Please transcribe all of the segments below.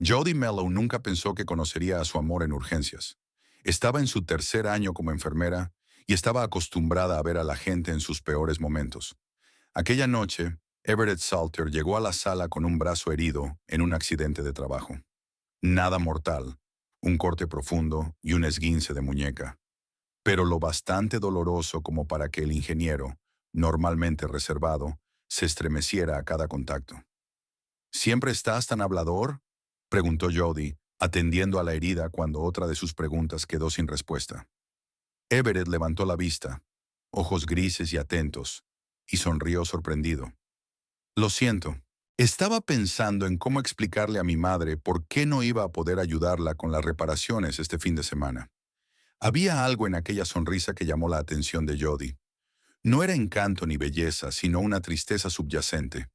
Jody Mello nunca pensó que conocería a su amor en urgencias. Estaba en su tercer año como enfermera y estaba acostumbrada a ver a la gente en sus peores momentos. Aquella noche, Everett Salter llegó a la sala con un brazo herido en un accidente de trabajo. Nada mortal, un corte profundo y un esguince de muñeca, pero lo bastante doloroso como para que el ingeniero, normalmente reservado, se estremeciera a cada contacto. ¿Siempre estás tan hablador?, preguntó Jody, atendiendo a la herida cuando otra de sus preguntas quedó sin respuesta. Everett levantó la vista, ojos grises y atentos, y sonrió sorprendido. Lo siento. Estaba pensando en cómo explicarle a mi madre por qué no iba a poder ayudarla con las reparaciones este fin de semana. Había algo en aquella sonrisa que llamó la atención de Jody. No era encanto ni belleza, sino una tristeza subyacente.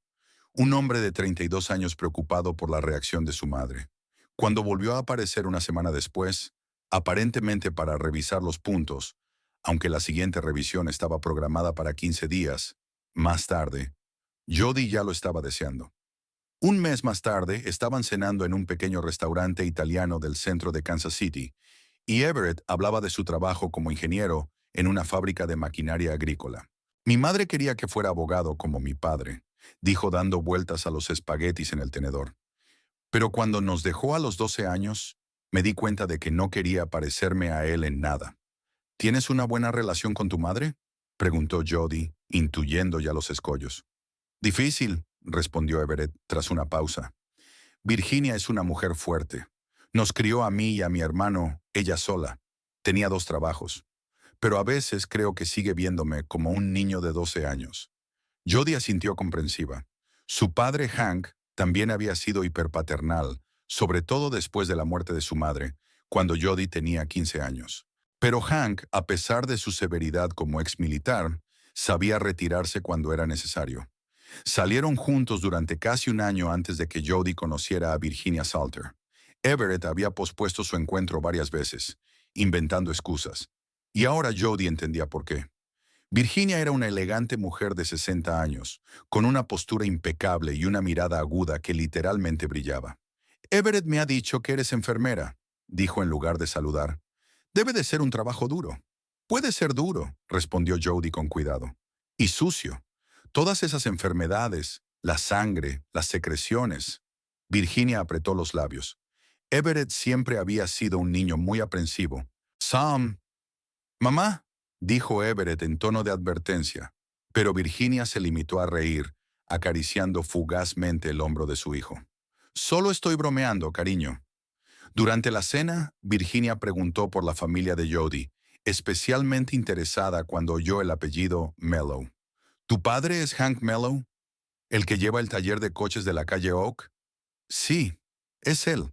Un hombre de 32 años preocupado por la reacción de su madre. Cuando volvió a aparecer una semana después, aparentemente para revisar los puntos, aunque la siguiente revisión estaba programada para 15 días, más tarde, Jody ya lo estaba deseando. Un mes más tarde, estaban cenando en un pequeño restaurante italiano del centro de Kansas City, y Everett hablaba de su trabajo como ingeniero en una fábrica de maquinaria agrícola. Mi madre quería que fuera abogado como mi padre, dijo dando vueltas a los espaguetis en el tenedor. Pero cuando nos dejó a los 12 años, me di cuenta de que no quería parecerme a él en nada. ¿Tienes una buena relación con tu madre?, preguntó Jody, intuyendo ya los escollos. Difícil, respondió Everett tras una pausa. Virginia es una mujer fuerte. Nos crió a mí y a mi hermano, ella sola. Tenía 2 trabajos. Pero a veces creo que sigue viéndome como un niño de 12 años. Jody asintió comprensiva. Su padre, Hank, también había sido hiperpaternal, sobre todo después de la muerte de su madre, cuando Jody tenía 15 años. Pero Hank, a pesar de su severidad como exmilitar, sabía retirarse cuando era necesario. Salieron juntos durante casi un año antes de que Jody conociera a Virginia Salter. Everett había pospuesto su encuentro varias veces, inventando excusas. Y ahora Jody entendía por qué. Virginia era una elegante mujer de 60 años, con una postura impecable y una mirada aguda que literalmente brillaba. Everett me ha dicho que eres enfermera, dijo en lugar de saludar. Debe de ser un trabajo duro. Puede ser duro, respondió Jody con cuidado. Y sucio. Todas esas enfermedades, la sangre, las secreciones. Virginia apretó los labios. Everett siempre había sido un niño muy aprensivo. Sam. Mamá, dijo Everett en tono de advertencia, pero Virginia se limitó a reír, acariciando fugazmente el hombro de su hijo. Solo estoy bromeando, cariño. Durante la cena, Virginia preguntó por la familia de Jody, especialmente interesada cuando oyó el apellido Mello. ¿Tu padre es Hank Mello, el que lleva el taller de coches de la calle Oak? Sí, es él.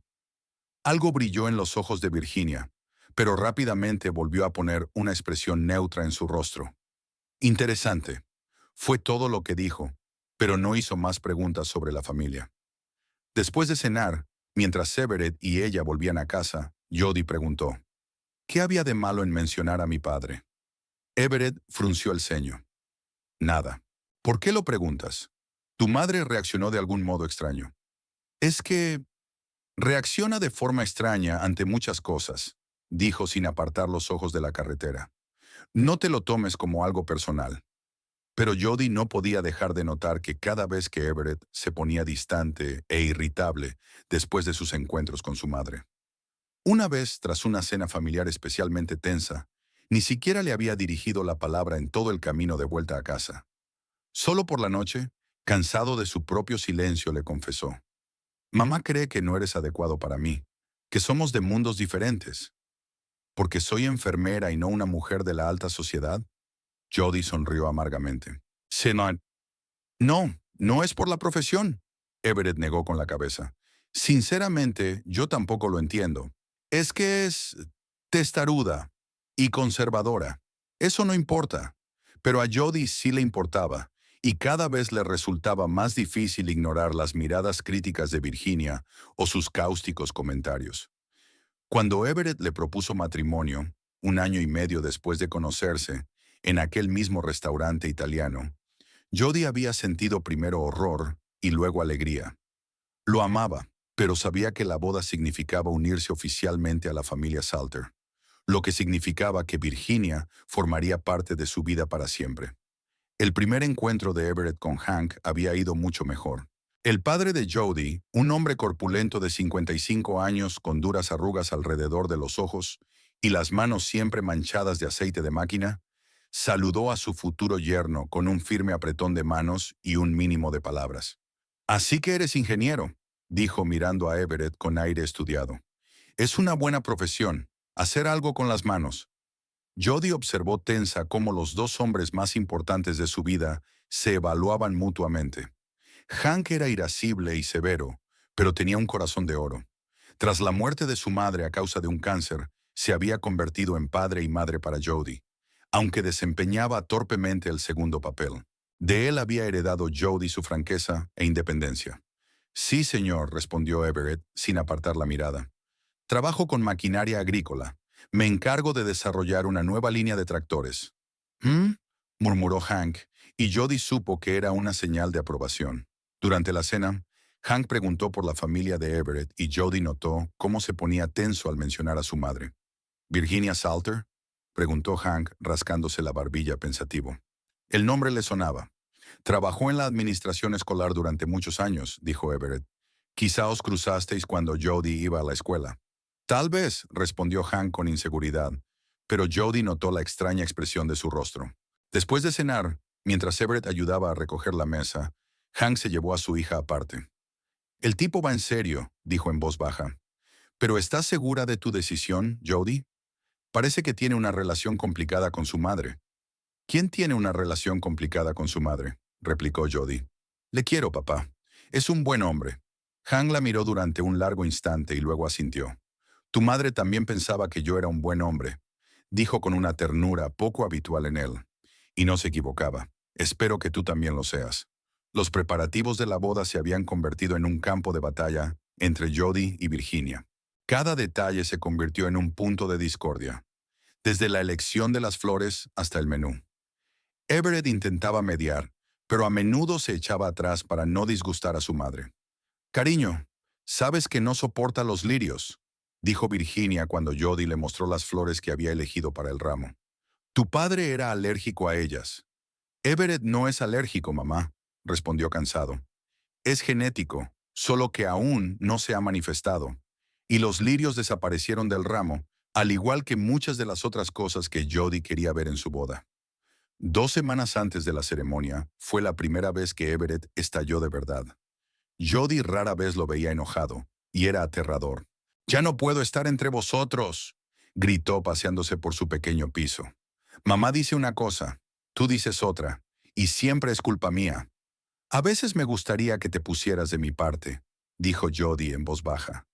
Algo brilló en los ojos de Virginia, pero rápidamente volvió a poner una expresión neutra en su rostro. Interesante. Fue todo lo que dijo, pero no hizo más preguntas sobre la familia. Después de cenar, mientras Everett y ella volvían a casa, Jody preguntó, ¿qué había de malo en mencionar a mi padre? Everett frunció el ceño. Nada. ¿Por qué lo preguntas? Tu madre reaccionó de algún modo extraño. Es que reacciona de forma extraña ante muchas cosas, dijo sin apartar los ojos de la carretera. No te lo tomes como algo personal. Pero Jody no podía dejar de notar que cada vez que Everett se ponía distante e irritable después de sus encuentros con su madre. Una vez, tras una cena familiar especialmente tensa, ni siquiera le había dirigido la palabra en todo el camino de vuelta a casa. Solo por la noche, cansado de su propio silencio, le confesó. Mamá cree que no eres adecuado para mí, que somos de mundos diferentes. ¿Porque soy enfermera y no una mujer de la alta sociedad? Jody sonrió amargamente. Senat. No, no es por la profesión. Everett negó con la cabeza. Sinceramente, yo tampoco lo entiendo. Es que es testaruda y conservadora. Eso no importa. Pero a Jody sí le importaba, y cada vez le resultaba más difícil ignorar las miradas críticas de Virginia o sus cáusticos comentarios. Cuando Everett le propuso matrimonio, un año y medio después de conocerse, en aquel mismo restaurante italiano, Jody había sentido primero horror y luego alegría. Lo amaba, pero sabía que la boda significaba unirse oficialmente a la familia Salter, lo que significaba que Virginia formaría parte de su vida para siempre. El primer encuentro de Everett con Hank había ido mucho mejor. El padre de Jody, un hombre corpulento de 55 años con duras arrugas alrededor de los ojos y las manos siempre manchadas de aceite de máquina, saludó a su futuro yerno con un firme apretón de manos y un mínimo de palabras. «Así que eres ingeniero», dijo mirando a Everett con aire estudiado. «Es una buena profesión, hacer algo con las manos». Jody observó tensa cómo los dos hombres más importantes de su vida se evaluaban mutuamente. Hank era irascible y severo, pero tenía un corazón de oro. Tras la muerte de su madre a causa de un cáncer, se había convertido en padre y madre para Jody, aunque desempeñaba torpemente el segundo papel. De él había heredado Jody su franqueza e independencia. «Sí, señor», respondió Everett, sin apartar la mirada. «Trabajo con maquinaria agrícola. Me encargo de desarrollar una nueva línea de tractores». «¿Mm?», murmuró Hank, y Jody supo que era una señal de aprobación. Durante la cena, Hank preguntó por la familia de Everett y Jody notó cómo se ponía tenso al mencionar a su madre. «¿Virginia Salter?», preguntó Hank, rascándose la barbilla pensativo. El nombre le sonaba. «Trabajó en la administración escolar durante muchos años», dijo Everett. «Quizá os cruzasteis cuando Jody iba a la escuela». «Tal vez», respondió Hank con inseguridad, pero Jody notó la extraña expresión de su rostro. Después de cenar, mientras Everett ayudaba a recoger la mesa, Hank se llevó a su hija aparte. «El tipo va en serio», dijo en voz baja. «¿Pero estás segura de tu decisión, Jody? Parece que tiene una relación complicada con su madre». «¿Quién tiene una relación complicada con su madre?», replicó Jody. «Le quiero, papá. Es un buen hombre». Hank la miró durante un largo instante y luego asintió. «Tu madre también pensaba que yo era un buen hombre», dijo con una ternura poco habitual en él. Y no se equivocaba. «Espero que tú también lo seas». Los preparativos de la boda se habían convertido en un campo de batalla entre Jody y Virginia. Cada detalle se convirtió en un punto de discordia, desde la elección de las flores hasta el menú. Everett intentaba mediar, pero a menudo se echaba atrás para no disgustar a su madre. «Cariño, sabes que no soporta los lirios», dijo Virginia cuando Jody le mostró las flores que había elegido para el ramo. «Tu padre era alérgico a ellas». «Everett no es alérgico, mamá», respondió cansado. «Es genético, solo que aún no se ha manifestado. Y los lirios desaparecieron del ramo, al igual que muchas de las otras cosas que Jody quería ver en su boda». 2 semanas antes de la ceremonia, fue la primera vez que Everett estalló de verdad. Jody rara vez lo veía enojado, y era aterrador. «Ya no puedo estar entre vosotros», gritó paseándose por su pequeño piso. «Mamá dice una cosa, tú dices otra, y siempre es culpa mía». «A veces me gustaría que te pusieras de mi parte», dijo Jody en voz baja.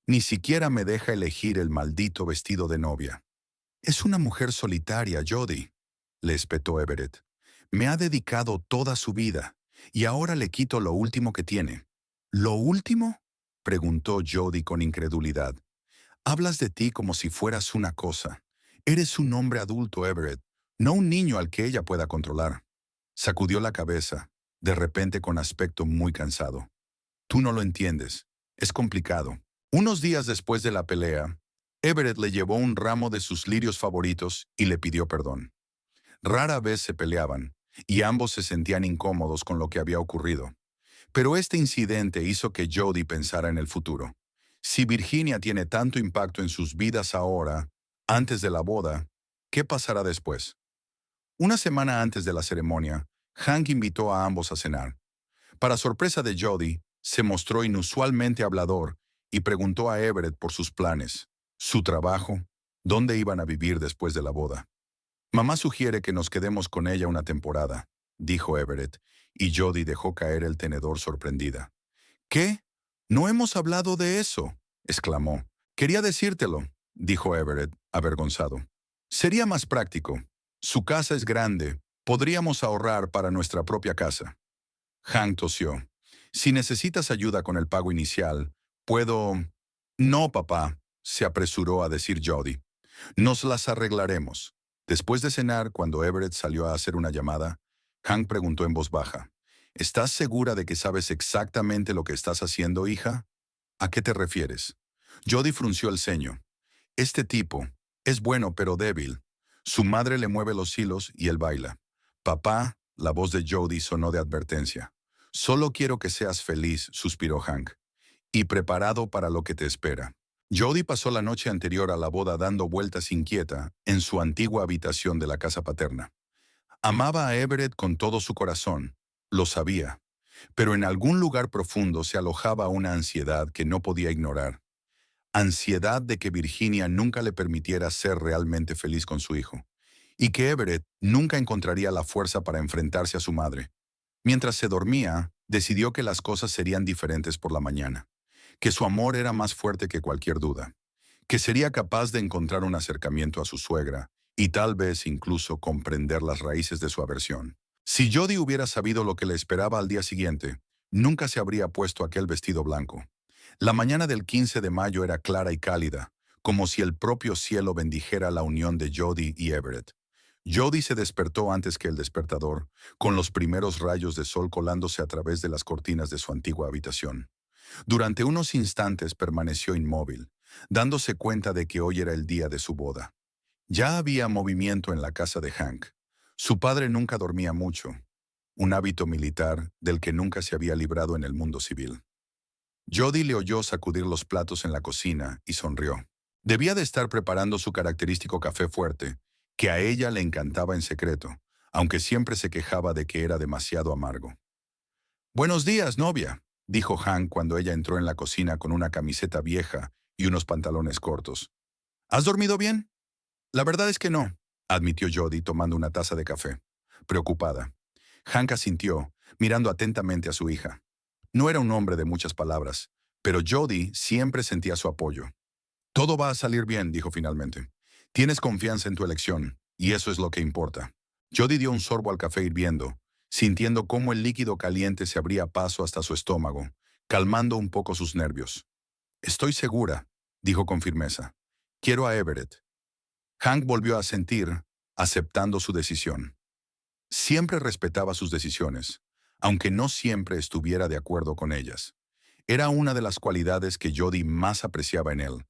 «Ni siquiera me deja elegir el maldito vestido de novia». «Es una mujer solitaria, Jody», le espetó Everett. «Me ha dedicado toda su vida, y ahora le quito lo último que tiene». «¿Lo último?», preguntó Jody con incredulidad. «Hablas de ti como si fueras una cosa. Eres un hombre adulto, Everett, no un niño al que ella pueda controlar». Sacudió la cabeza, de repente con aspecto muy cansado. «Tú no lo entiendes. Es complicado». Unos días después de la pelea, Everett le llevó un ramo de sus lirios favoritos y le pidió perdón. Rara vez se peleaban, y ambos se sentían incómodos con lo que había ocurrido. Pero este incidente hizo que Jody pensara en el futuro. Si Virginia tiene tanto impacto en sus vidas ahora, antes de la boda, ¿qué pasará después? Una semana antes de la ceremonia, Hank invitó a ambos a cenar. Para sorpresa de Jody, se mostró inusualmente hablador y preguntó a Everett por sus planes, su trabajo, dónde iban a vivir después de la boda. «Mamá sugiere que nos quedemos con ella una temporada», dijo Everett, y Jody dejó caer el tenedor sorprendida. «¿Qué? No hemos hablado de eso», exclamó. «Quería decírtelo», dijo Everett, avergonzado. «Sería más práctico. Su casa es grande. Podríamos ahorrar para nuestra propia casa». Hank tosió. «Si necesitas ayuda con el pago inicial, puedo...» «No, papá», se apresuró a decir Jody. «Nos las arreglaremos». Después de cenar, cuando Everett salió a hacer una llamada, Hank preguntó en voz baja, «¿Estás segura de que sabes exactamente lo que estás haciendo, hija?» ¿A qué te refieres? Jody frunció el ceño. Este tipo es bueno pero débil. Su madre le mueve los hilos y él baila. Papá, la voz de Jody sonó de advertencia. Solo quiero que seas feliz, suspiró Hank, y preparado para lo que te espera. Jody pasó la noche anterior a la boda dando vueltas inquieta en su antigua habitación de la casa paterna. Amaba a Everett con todo su corazón, lo sabía, pero en algún lugar profundo se alojaba una ansiedad que no podía ignorar. Ansiedad de que Virginia nunca le permitiera ser realmente feliz con su hijo, y que Everett nunca encontraría la fuerza para enfrentarse a su madre. Mientras se dormía, decidió que las cosas serían diferentes por la mañana, que su amor era más fuerte que cualquier duda, que sería capaz de encontrar un acercamiento a su suegra y tal vez incluso comprender las raíces de su aversión. Si Jody hubiera sabido lo que le esperaba al día siguiente, nunca se habría puesto aquel vestido blanco. La mañana del 15 de mayo era clara y cálida, como si el propio cielo bendijera la unión de Jody y Everett. Jody se despertó antes que el despertador, con los primeros rayos de sol colándose a través de las cortinas de su antigua habitación. Durante unos instantes permaneció inmóvil, dándose cuenta de que hoy era el día de su boda. Ya había movimiento en la casa de Hank. Su padre nunca dormía mucho, un hábito militar del que nunca se había librado en el mundo civil. Jody le oyó sacudir los platos en la cocina y sonrió. Debía de estar preparando su característico café fuerte, que a ella le encantaba en secreto, aunque siempre se quejaba de que era demasiado amargo. «Buenos días, novia», dijo Hank cuando ella entró en la cocina con una camiseta vieja y unos pantalones cortos. «¿Has dormido bien?» «La verdad es que no», admitió Jody tomando una taza de café, preocupada. Hank asintió, mirando atentamente a su hija. No era un hombre de muchas palabras, pero Jody siempre sentía su apoyo. «Todo va a salir bien», dijo finalmente. «Tienes confianza en tu elección, y eso es lo que importa». Jody dio un sorbo al café hirviendo, sintiendo cómo el líquido caliente se abría paso hasta su estómago, calmando un poco sus nervios. «Estoy segura», dijo con firmeza. «Quiero a Everett». Hank volvió a asentir, aceptando su decisión. Siempre respetaba sus decisiones, aunque no siempre estuviera de acuerdo con ellas. Era una de las cualidades que Jody más apreciaba en él.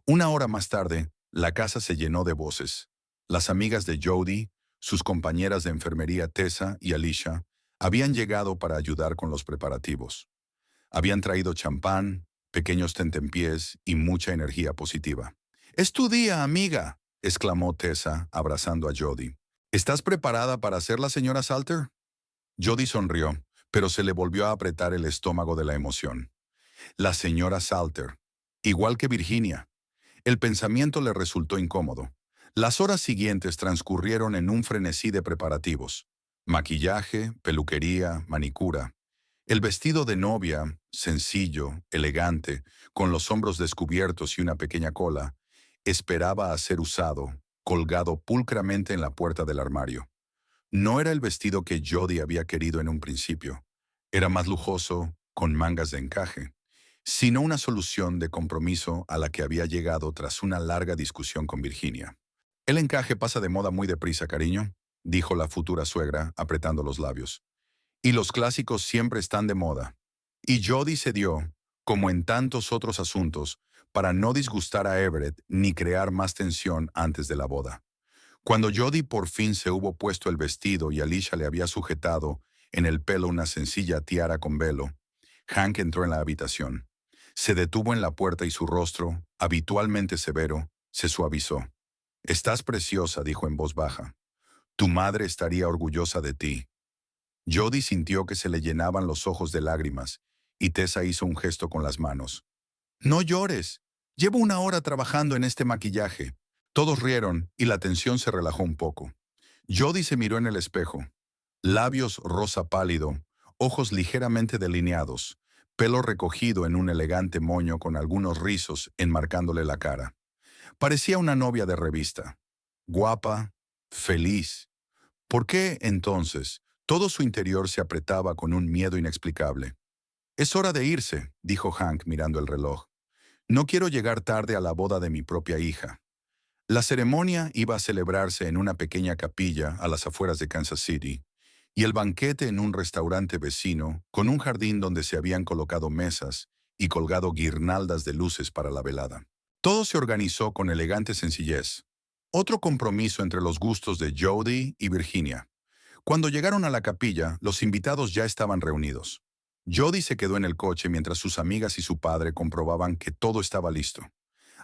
Una hora más tarde, la casa se llenó de voces. Las amigas de Jody, sus compañeras de enfermería Tessa y Alicia, habían llegado para ayudar con los preparativos. Habían traído champán, pequeños tentempiés y mucha energía positiva. «Es tu día, amiga», exclamó Tessa, abrazando a Jody. «¿Estás preparada para ser la señora Salter?» Jody sonrió, pero se le volvió a apretar el estómago de la emoción. La señora Salter, igual que Virginia. El pensamiento le resultó incómodo. Las horas siguientes transcurrieron en un frenesí de preparativos. Maquillaje, peluquería, manicura. El vestido de novia, sencillo, elegante, con los hombros descubiertos y una pequeña cola, esperaba a ser usado, colgado pulcramente en la puerta del armario. No era el vestido que Jody había querido en un principio. Era más lujoso, con mangas de encaje, sino una solución de compromiso a la que había llegado tras una larga discusión con Virginia. «El encaje pasa de moda muy deprisa, cariño», dijo la futura suegra, apretando los labios. «Y los clásicos siempre están de moda». Y Jody cedió, como en tantos otros asuntos, para no disgustar a Everett ni crear más tensión antes de la boda. Cuando Jody por fin se hubo puesto el vestido y Alicia le había sujetado en el pelo una sencilla tiara con velo, Hank entró en la habitación. Se detuvo en la puerta y su rostro, habitualmente severo, se suavizó. «Estás preciosa», dijo en voz baja. «Tu madre estaría orgullosa de ti». Jody sintió que se le llenaban los ojos de lágrimas, y Tessa hizo un gesto con las manos. «No llores. Llevo una hora trabajando en este maquillaje». Todos rieron y la tensión se relajó un poco. Jody se miró en el espejo. Labios rosa pálido, ojos ligeramente delineados, pelo recogido en un elegante moño con algunos rizos enmarcándole la cara. Parecía una novia de revista. Guapa, feliz. ¿Por qué, entonces, todo su interior se apretaba con un miedo inexplicable? «Es hora de irse», dijo Hank mirando el reloj. «No quiero llegar tarde a la boda de mi propia hija». La ceremonia iba a celebrarse en una pequeña capilla a las afueras de Kansas City, y el banquete en un restaurante vecino, con un jardín donde se habían colocado mesas y colgado guirnaldas de luces para la velada. Todo se organizó con elegante sencillez. Otro compromiso entre los gustos de Jody y Virginia. Cuando llegaron a la capilla, los invitados ya estaban reunidos. Jody se quedó en el coche mientras sus amigas y su padre comprobaban que todo estaba listo.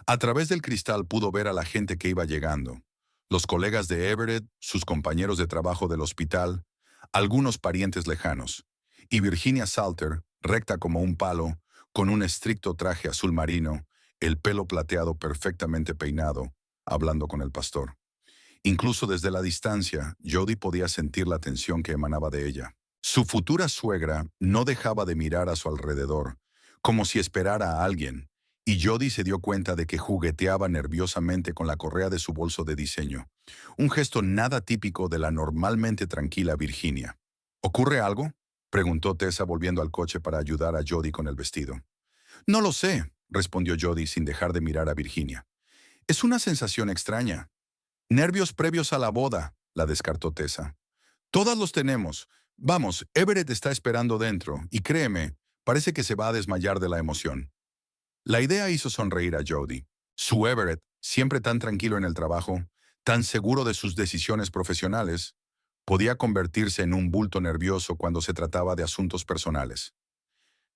A través del cristal pudo ver a la gente que iba llegando. Los colegas de Everett, sus compañeros de trabajo del hospital, algunos parientes lejanos. Y Virginia Salter, recta como un palo, con un estricto traje azul marino, el pelo plateado perfectamente peinado, hablando con el pastor. Incluso desde la distancia, Jody podía sentir la tensión que emanaba de ella. Su futura suegra no dejaba de mirar a su alrededor, como si esperara a alguien, y Jody se dio cuenta de que jugueteaba nerviosamente con la correa de su bolso de diseño, un gesto nada típico de la normalmente tranquila Virginia. ¿Ocurre algo?, preguntó Tessa volviendo al coche para ayudar a Jody con el vestido. No lo sé, respondió Jody sin dejar de mirar a Virginia. Es una sensación extraña. Nervios previos a la boda, la descartó Tessa. Todas los tenemos. Vamos, Everett está esperando dentro, y créeme, parece que se va a desmayar de la emoción. La idea hizo sonreír a Jody. Su Everett, siempre tan tranquilo en el trabajo, tan seguro de sus decisiones profesionales, podía convertirse en un bulto nervioso cuando se trataba de asuntos personales.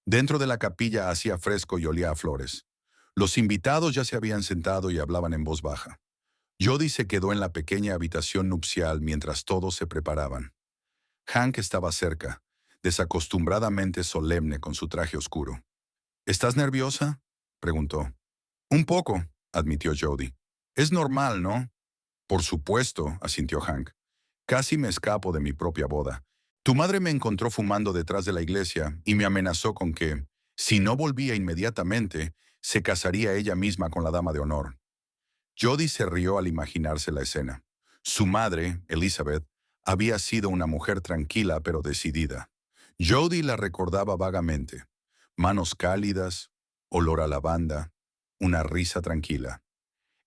Dentro de la capilla hacía fresco y olía a flores. Los invitados ya se habían sentado y hablaban en voz baja. Jody se quedó en la pequeña habitación nupcial mientras todos se preparaban. Hank estaba cerca, desacostumbradamente solemne con su traje oscuro. ¿Estás nerviosa?, preguntó. Un poco, admitió Jody. Es normal, ¿no? Por supuesto, asintió Hank. Casi me escapo de mi propia boda. Tu madre me encontró fumando detrás de la iglesia y me amenazó con que, si no volvía inmediatamente, se casaría ella misma con la dama de honor. Jody se rió al imaginarse la escena. Su madre, Elizabeth, había sido una mujer tranquila pero decidida. Jody la recordaba vagamente. Manos cálidas, olor a lavanda, una risa tranquila.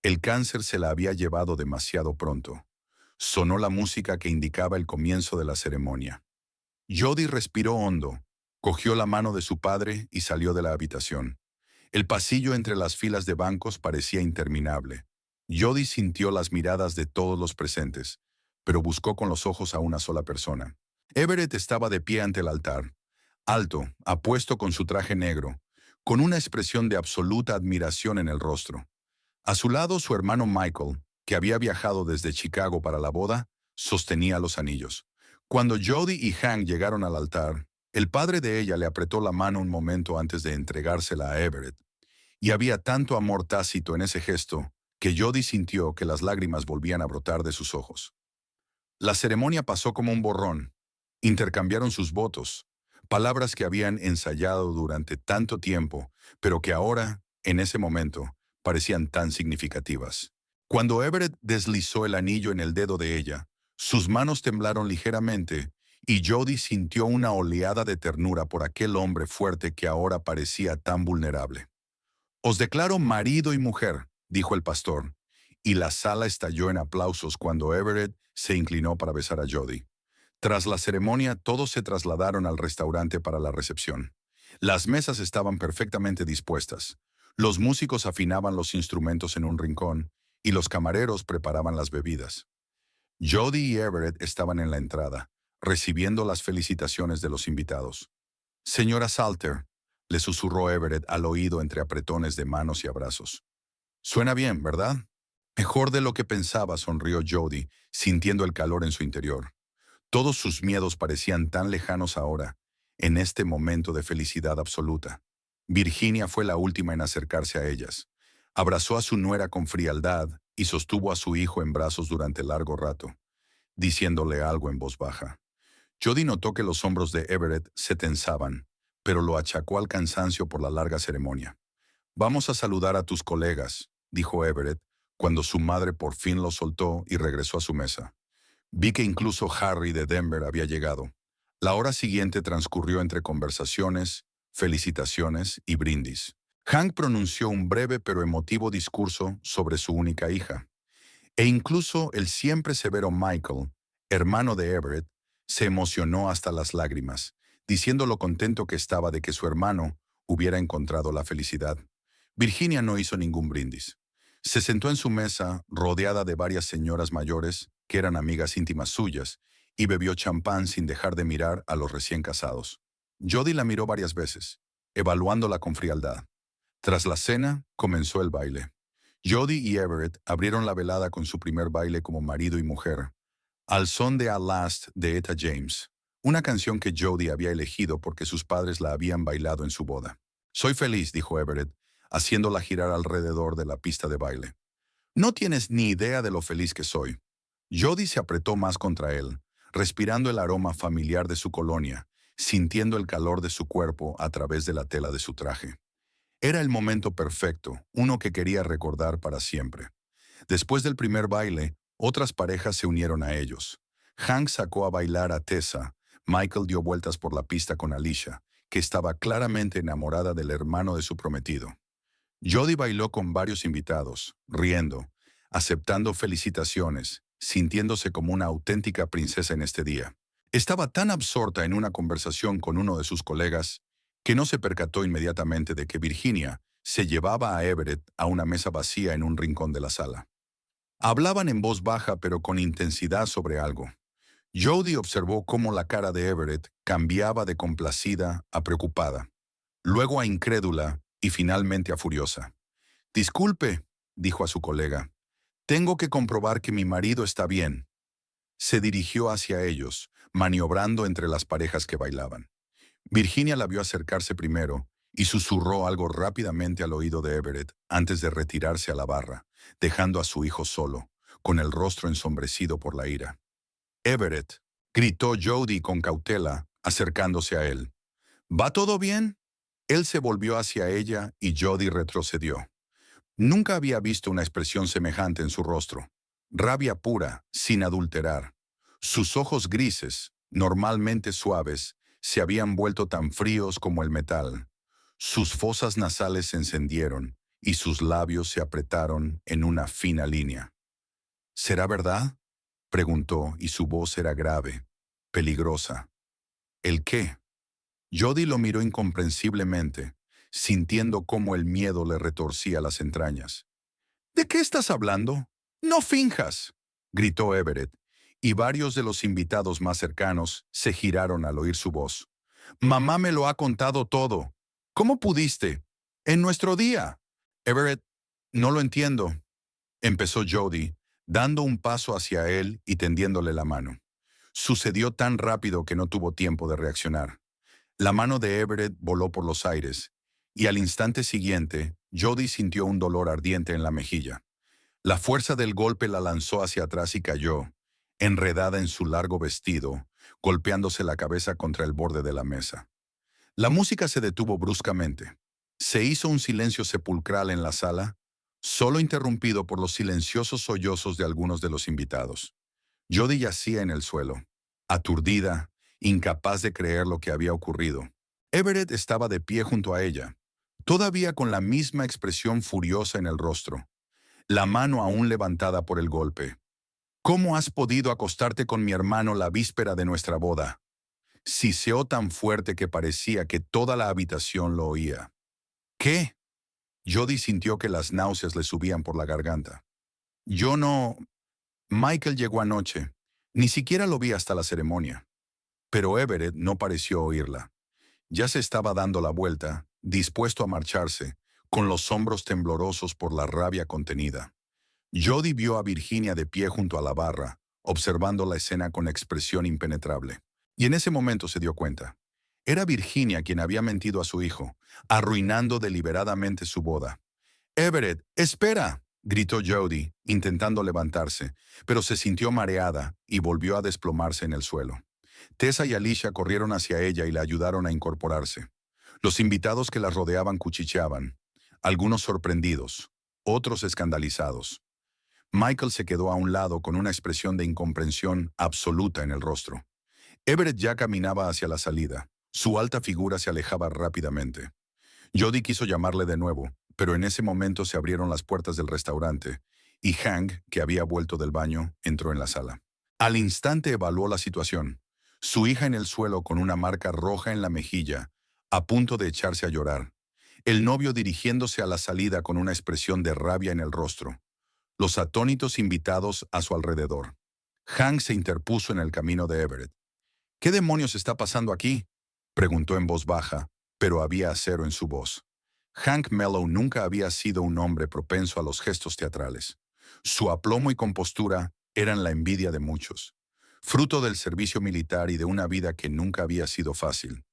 El cáncer se la había llevado demasiado pronto. Sonó la música que indicaba el comienzo de la ceremonia. Jody respiró hondo, cogió la mano de su padre y salió de la habitación. El pasillo entre las filas de bancos parecía interminable. Jody sintió las miradas de todos los presentes, pero buscó con los ojos a una sola persona. Everett estaba de pie ante el altar, alto, apuesto con su traje negro, con una expresión de absoluta admiración en el rostro. A su lado su hermano Michael, que había viajado desde Chicago para la boda, sostenía los anillos. Cuando Jody y Hank llegaron al altar, el padre de ella le apretó la mano un momento antes de entregársela a Everett. Y había tanto amor tácito en ese gesto que Jody sintió que las lágrimas volvían a brotar de sus ojos. La ceremonia pasó como un borrón. Intercambiaron sus votos, palabras que habían ensayado durante tanto tiempo, pero que ahora, en ese momento, parecían tan significativas. Cuando Everett deslizó el anillo en el dedo de ella, sus manos temblaron ligeramente y Jody sintió una oleada de ternura por aquel hombre fuerte que ahora parecía tan vulnerable. «Os declaro marido y mujer», dijo el pastor, y la sala estalló en aplausos cuando Everett se inclinó para besar a Jody. Tras la ceremonia, todos se trasladaron al restaurante para la recepción. Las mesas estaban perfectamente dispuestas. Los músicos afinaban los instrumentos en un rincón y los camareros preparaban las bebidas. Jody y Everett estaban en la entrada, recibiendo las felicitaciones de los invitados. «Señora Salter», le susurró Everett al oído entre apretones de manos y abrazos. «Suena bien, ¿verdad?» «Mejor de lo que pensaba», sonrió Jody, sintiendo el calor en su interior. Todos sus miedos parecían tan lejanos ahora, en este momento de felicidad absoluta. Virginia fue la última en acercarse a ellas. Abrazó a su nuera con frialdad y sostuvo a su hijo en brazos durante largo rato, diciéndole algo en voz baja. Jody notó que los hombros de Everett se tensaban, pero lo achacó al cansancio por la larga ceremonia. «Vamos a saludar a tus colegas», dijo Everett, cuando su madre por fin lo soltó y regresó a su mesa. Vi que incluso Harry de Denver había llegado. La hora siguiente transcurrió entre conversaciones, felicitaciones y brindis. Hank pronunció un breve pero emotivo discurso sobre su única hija. E incluso el siempre severo Michael, hermano de Everett, se emocionó hasta las lágrimas, diciendo lo contento que estaba de que su hermano, hubiera encontrado la felicidad. Virginia no hizo ningún brindis. Se sentó en su mesa, rodeada de varias señoras mayores, que eran amigas íntimas suyas, y bebió champán sin dejar de mirar a los recién casados. Jody la miró varias veces, evaluándola con frialdad. Tras la cena, comenzó el baile. Jody y Everett abrieron la velada con su primer baile como marido y mujer, al son de At Last de Etta James, una canción que Jody había elegido porque sus padres la habían bailado en su boda. Soy feliz, dijo Everett, haciéndola girar alrededor de la pista de baile. No tienes ni idea de lo feliz que soy. Jody se apretó más contra él, respirando el aroma familiar de su colonia, sintiendo el calor de su cuerpo a través de la tela de su traje. Era el momento perfecto, uno que quería recordar para siempre. Después del primer baile, otras parejas se unieron a ellos. Hank sacó a bailar a Tessa. Michael dio vueltas por la pista con Alicia, que estaba claramente enamorada del hermano de su prometido. Jody bailó con varios invitados, riendo, aceptando felicitaciones, sintiéndose como una auténtica princesa en este día. Estaba tan absorta en una conversación con uno de sus colegas que no se percató inmediatamente de que Virginia se llevaba a Everett a una mesa vacía en un rincón de la sala. Hablaban en voz baja pero con intensidad sobre algo. Jody observó cómo la cara de Everett cambiaba de complacida a preocupada, luego a incrédula y finalmente a furiosa. «Disculpe», dijo a su colega, «tengo que comprobar que mi marido está bien». Se dirigió hacia ellos, maniobrando entre las parejas que bailaban. Virginia la vio acercarse primero y susurró algo rápidamente al oído de Everett antes de retirarse a la barra, dejando a su hijo solo, con el rostro ensombrecido por la ira. «Everett», gritó Jody con cautela, acercándose a él. «¿Va todo bien?» Él se volvió hacia ella y Jody retrocedió. Nunca había visto una expresión semejante en su rostro. Rabia pura, sin adulterar. Sus ojos grises, normalmente suaves, se habían vuelto tan fríos como el metal. Sus fosas nasales se encendieron y sus labios se apretaron en una fina línea. «¿Será verdad?», preguntó, y su voz era grave, peligrosa. «¿El qué?». Jody lo miró incomprensiblemente, sintiendo cómo el miedo le retorcía las entrañas. «¿De qué estás hablando? ¡No finjas!», gritó Everett, y varios de los invitados más cercanos se giraron al oír su voz. «Mamá me lo ha contado todo. ¿Cómo pudiste? En nuestro día». «Everett, no lo entiendo», empezó Jody, dando un paso hacia él y tendiéndole la mano. Sucedió tan rápido que no tuvo tiempo de reaccionar. La mano de Everett voló por los aires, y al instante siguiente, Jody sintió un dolor ardiente en la mejilla. La fuerza del golpe la lanzó hacia atrás y cayó, enredada en su largo vestido, golpeándose la cabeza contra el borde de la mesa. La música se detuvo bruscamente. Se hizo un silencio sepulcral en la sala, solo interrumpido por los silenciosos sollozos de algunos de los invitados. Jody yacía en el suelo, aturdida, incapaz de creer lo que había ocurrido. Everett estaba de pie junto a ella, todavía con la misma expresión furiosa en el rostro, la mano aún levantada por el golpe. «¿Cómo has podido acostarte con mi hermano la víspera de nuestra boda?», siseó tan fuerte que parecía que toda la habitación lo oía. «¿Qué?». Jody sintió que las náuseas le subían por la garganta. «Yo no... Michael llegó anoche. Ni siquiera lo vi hasta la ceremonia». Pero Everett no pareció oírla. Ya se estaba dando la vuelta, dispuesto a marcharse, con los hombros temblorosos por la rabia contenida. Jody vio a Virginia de pie junto a la barra, observando la escena con expresión impenetrable. Y en ese momento se dio cuenta. Era Virginia quien había mentido a su hijo, arruinando deliberadamente su boda. «Everett, espera», gritó Jody, intentando levantarse, pero se sintió mareada y volvió a desplomarse en el suelo. Tessa y Alicia corrieron hacia ella y la ayudaron a incorporarse. Los invitados que la rodeaban cuchicheaban, algunos sorprendidos, otros escandalizados. Michael se quedó a un lado con una expresión de incomprensión absoluta en el rostro. Everett ya caminaba hacia la salida. Su alta figura se alejaba rápidamente. Jody quiso llamarle de nuevo, pero en ese momento se abrieron las puertas del restaurante y Hank, que había vuelto del baño, entró en la sala. Al instante evaluó la situación. Su hija en el suelo con una marca roja en la mejilla, a punto de echarse a llorar, el novio dirigiéndose a la salida con una expresión de rabia en el rostro, los atónitos invitados a su alrededor. Hank se interpuso en el camino de Everett. ¿Qué demonios está pasando aquí?, preguntó en voz baja, pero había acero en su voz. Hank Mello nunca había sido un hombre propenso a los gestos teatrales. Su aplomo y compostura eran la envidia de muchos, fruto del servicio militar y de una vida que nunca había sido fácil.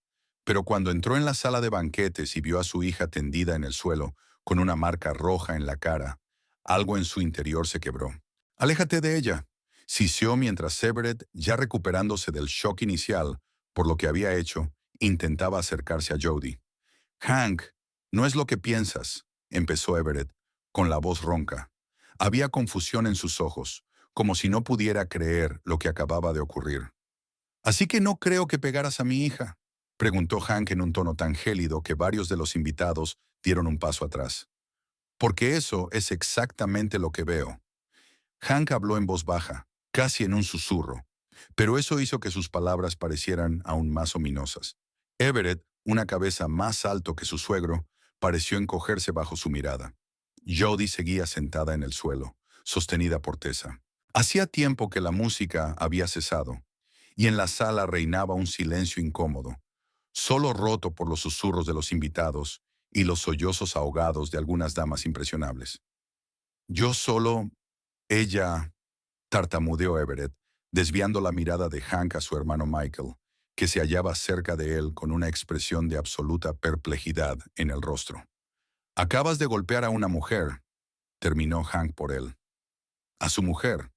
Pero cuando entró en la sala de banquetes y vio a su hija tendida en el suelo, con una marca roja en la cara, algo en su interior se quebró. «Aléjate de ella», siseó mientras Everett, ya recuperándose del shock inicial por lo que había hecho, intentaba acercarse a Jody. «Hank, no es lo que piensas», empezó Everett, con la voz ronca. Había confusión en sus ojos, como si no pudiera creer lo que acababa de ocurrir. «¿Así que no creo que pegaras a mi hija?», preguntó Hank en un tono tan gélido que varios de los invitados dieron un paso atrás. «Porque eso es exactamente lo que veo». Hank habló en voz baja, casi en un susurro, pero eso hizo que sus palabras parecieran aún más ominosas. Everett, una cabeza más alto que su suegro, pareció encogerse bajo su mirada. Jody seguía sentada en el suelo, sostenida por Tessa. Hacía tiempo que la música había cesado, y en la sala reinaba un silencio incómodo, solo roto por los susurros de los invitados y los sollozos ahogados de algunas damas impresionables. «Yo solo... ella...», tartamudeó Everett, desviando la mirada de Hank a su hermano Michael, que se hallaba cerca de él con una expresión de absoluta perplejidad en el rostro. «Acabas de golpear a una mujer», terminó Hank por él. «A su mujer,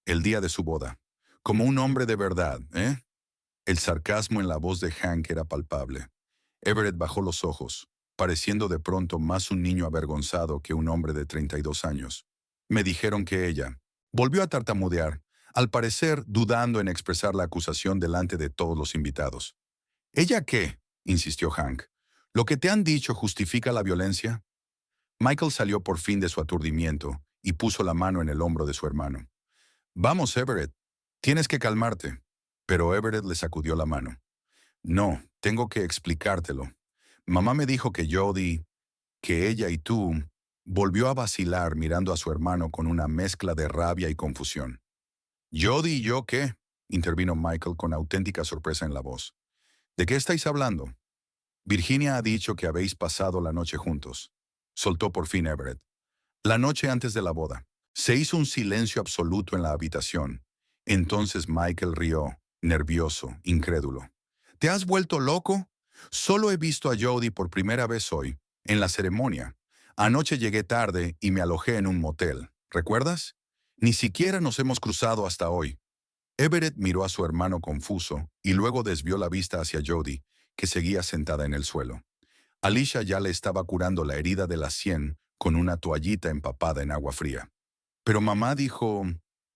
el día de su boda. Como un hombre de verdad, ¿eh?». El sarcasmo en la voz de Hank era palpable. Everett bajó los ojos, pareciendo de pronto más un niño avergonzado que un hombre de 32 años. «Me dijeron que ella...». Volvió a tartamudear, al parecer dudando en expresar la acusación delante de todos los invitados. «¿Ella qué?», insistió Hank. «¿Lo que te han dicho justifica la violencia?». Michael salió por fin de su aturdimiento y puso la mano en el hombro de su hermano. «Vamos, Everett, tienes que calmarte». Pero Everett le sacudió la mano. «No, tengo que explicártelo. Mamá me dijo que Jody, que ella y tú...». Volvió a vacilar mirando a su hermano con una mezcla de rabia y confusión. «¿Jody y yo qué?», intervino Michael con auténtica sorpresa en la voz. «¿De qué estáis hablando?». «Virginia ha dicho que habéis pasado la noche juntos», soltó por fin Everett. «La noche antes de la boda». Se hizo un silencio absoluto en la habitación. Entonces Michael rió, nervioso, incrédulo. «¿Te has vuelto loco? Solo he visto a Jody por primera vez hoy, en la ceremonia. Anoche llegué tarde y me alojé en un motel. ¿Recuerdas? Ni siquiera nos hemos cruzado hasta hoy». Everett miró a su hermano confuso y luego desvió la vista hacia Jody, que seguía sentada en el suelo. Alicia ya le estaba curando la herida de la sien con una toallita empapada en agua fría. «Pero mamá dijo...».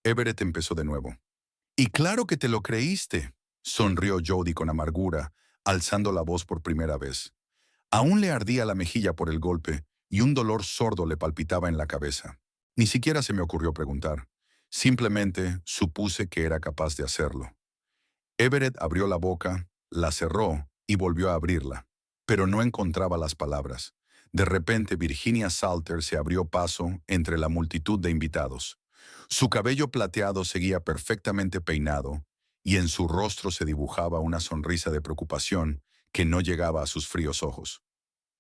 Everett empezó de nuevo. «Y claro que te lo creíste», sonrió Jody con amargura, alzando la voz por primera vez. Aún le ardía la mejilla por el golpe y un dolor sordo le palpitaba en la cabeza. Ni siquiera se me ocurrió preguntar. Simplemente supuse que era capaz de hacerlo. Everett abrió la boca, la cerró y volvió a abrirla, pero no encontraba las palabras. De repente Virginia Salter se abrió paso entre la multitud de invitados. Su cabello plateado seguía perfectamente peinado y en su rostro se dibujaba una sonrisa de preocupación que no llegaba a sus fríos ojos.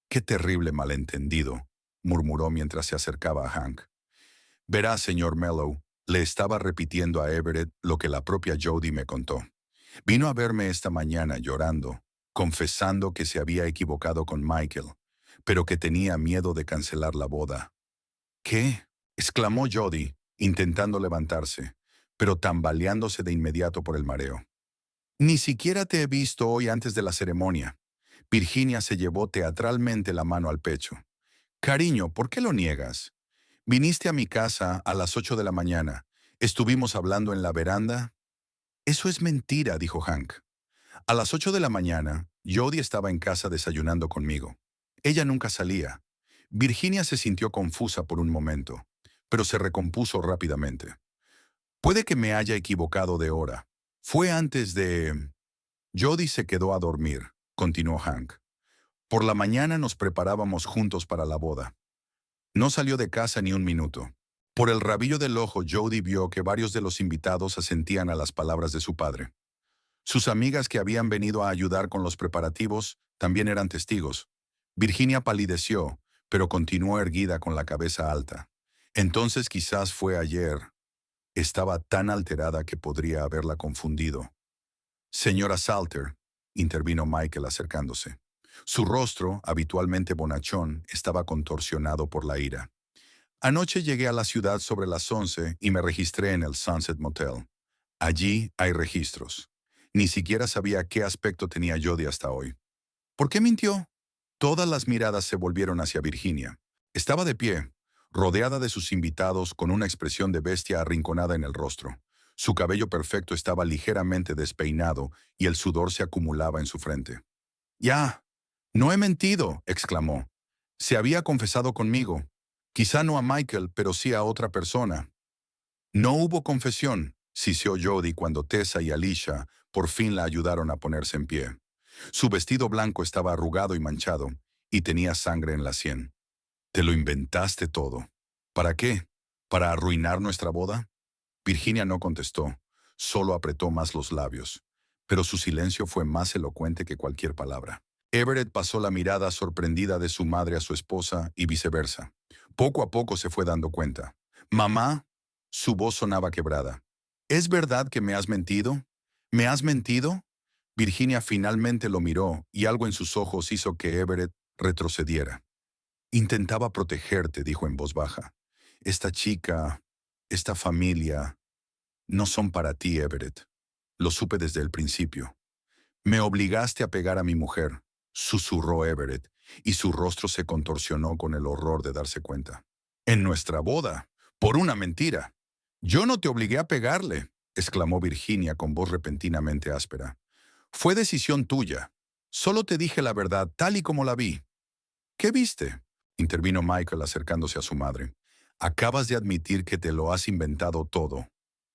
«Qué terrible malentendido», murmuró mientras se acercaba a Hank. «Verá, señor Mello», le estaba repitiendo a Everett lo que la propia Jody me contó. «Vino a verme esta mañana llorando, confesando que se había equivocado con Michael, pero que tenía miedo de cancelar la boda». «¿Qué?», exclamó Jody, intentando levantarse, pero tambaleándose de inmediato por el mareo. «Ni siquiera te he visto hoy antes de la ceremonia». Virginia se llevó teatralmente la mano al pecho. «Cariño, ¿por qué lo niegas? Viniste a mi casa a las 8 de la mañana. Estuvimos hablando en la veranda». «Eso es mentira», dijo Hank. «A las 8 de la mañana, Jody estaba en casa desayunando conmigo. Ella nunca salía». Virginia se sintió confusa por un momento, pero se recompuso rápidamente. «Puede que me haya equivocado de hora. Fue antes de...». «Jody se quedó a dormir», continuó Hank. Por la mañana nos preparábamos juntos para la boda. No salió de casa ni un minuto. Por el rabillo del ojo, Jody vio que varios de los invitados asentían a las palabras de su padre. Sus amigas que habían venido a ayudar con los preparativos también eran testigos. Virginia palideció, pero continuó erguida con la cabeza alta. Entonces quizás fue ayer. Estaba tan alterada que podría haberla confundido. Señora Salter, intervino Michael acercándose. Su rostro, habitualmente bonachón, estaba contorsionado por la ira. Anoche llegué a la ciudad sobre las 11 y me registré en el Sunset Motel. Allí hay registros. Ni siquiera sabía qué aspecto tenía Jody hasta hoy. ¿Por qué mintió? Todas las miradas se volvieron hacia Virginia. Estaba de pie, rodeada de sus invitados con una expresión de bestia arrinconada en el rostro. Su cabello perfecto estaba ligeramente despeinado y el sudor se acumulaba en su frente. «Ya, no he mentido», exclamó. «Se había confesado conmigo. Quizá no a Michael, pero sí a otra persona». No hubo confesión, siseó Jody cuando Tessa y Alicia por fin la ayudaron a ponerse en pie. Su vestido blanco estaba arrugado y manchado, y tenía sangre en la sien. «Te lo inventaste todo. ¿Para qué? ¿Para arruinar nuestra boda?» Virginia no contestó, solo apretó más los labios, pero su silencio fue más elocuente que cualquier palabra. Everett pasó la mirada sorprendida de su madre a su esposa y viceversa. Poco a poco se fue dando cuenta. «Mamá», su voz sonaba quebrada. «¿Es verdad que me has mentido? ¿Me has mentido?» Virginia finalmente lo miró y algo en sus ojos hizo que Everett retrocediera. «Intentaba protegerte», dijo en voz baja. «Esta chica, esta familia, no son para ti, Everett. Lo supe desde el principio. Me obligaste a pegar a mi mujer», susurró Everett, y su rostro se contorsionó con el horror de darse cuenta. «En nuestra boda, por una mentira. Yo no te obligué a pegarle», exclamó Virginia con voz repentinamente áspera. «Fue decisión tuya. Solo te dije la verdad tal y como la vi». «¿Qué viste?», intervino Michael acercándose a su madre. «Acabas de admitir que te lo has inventado todo».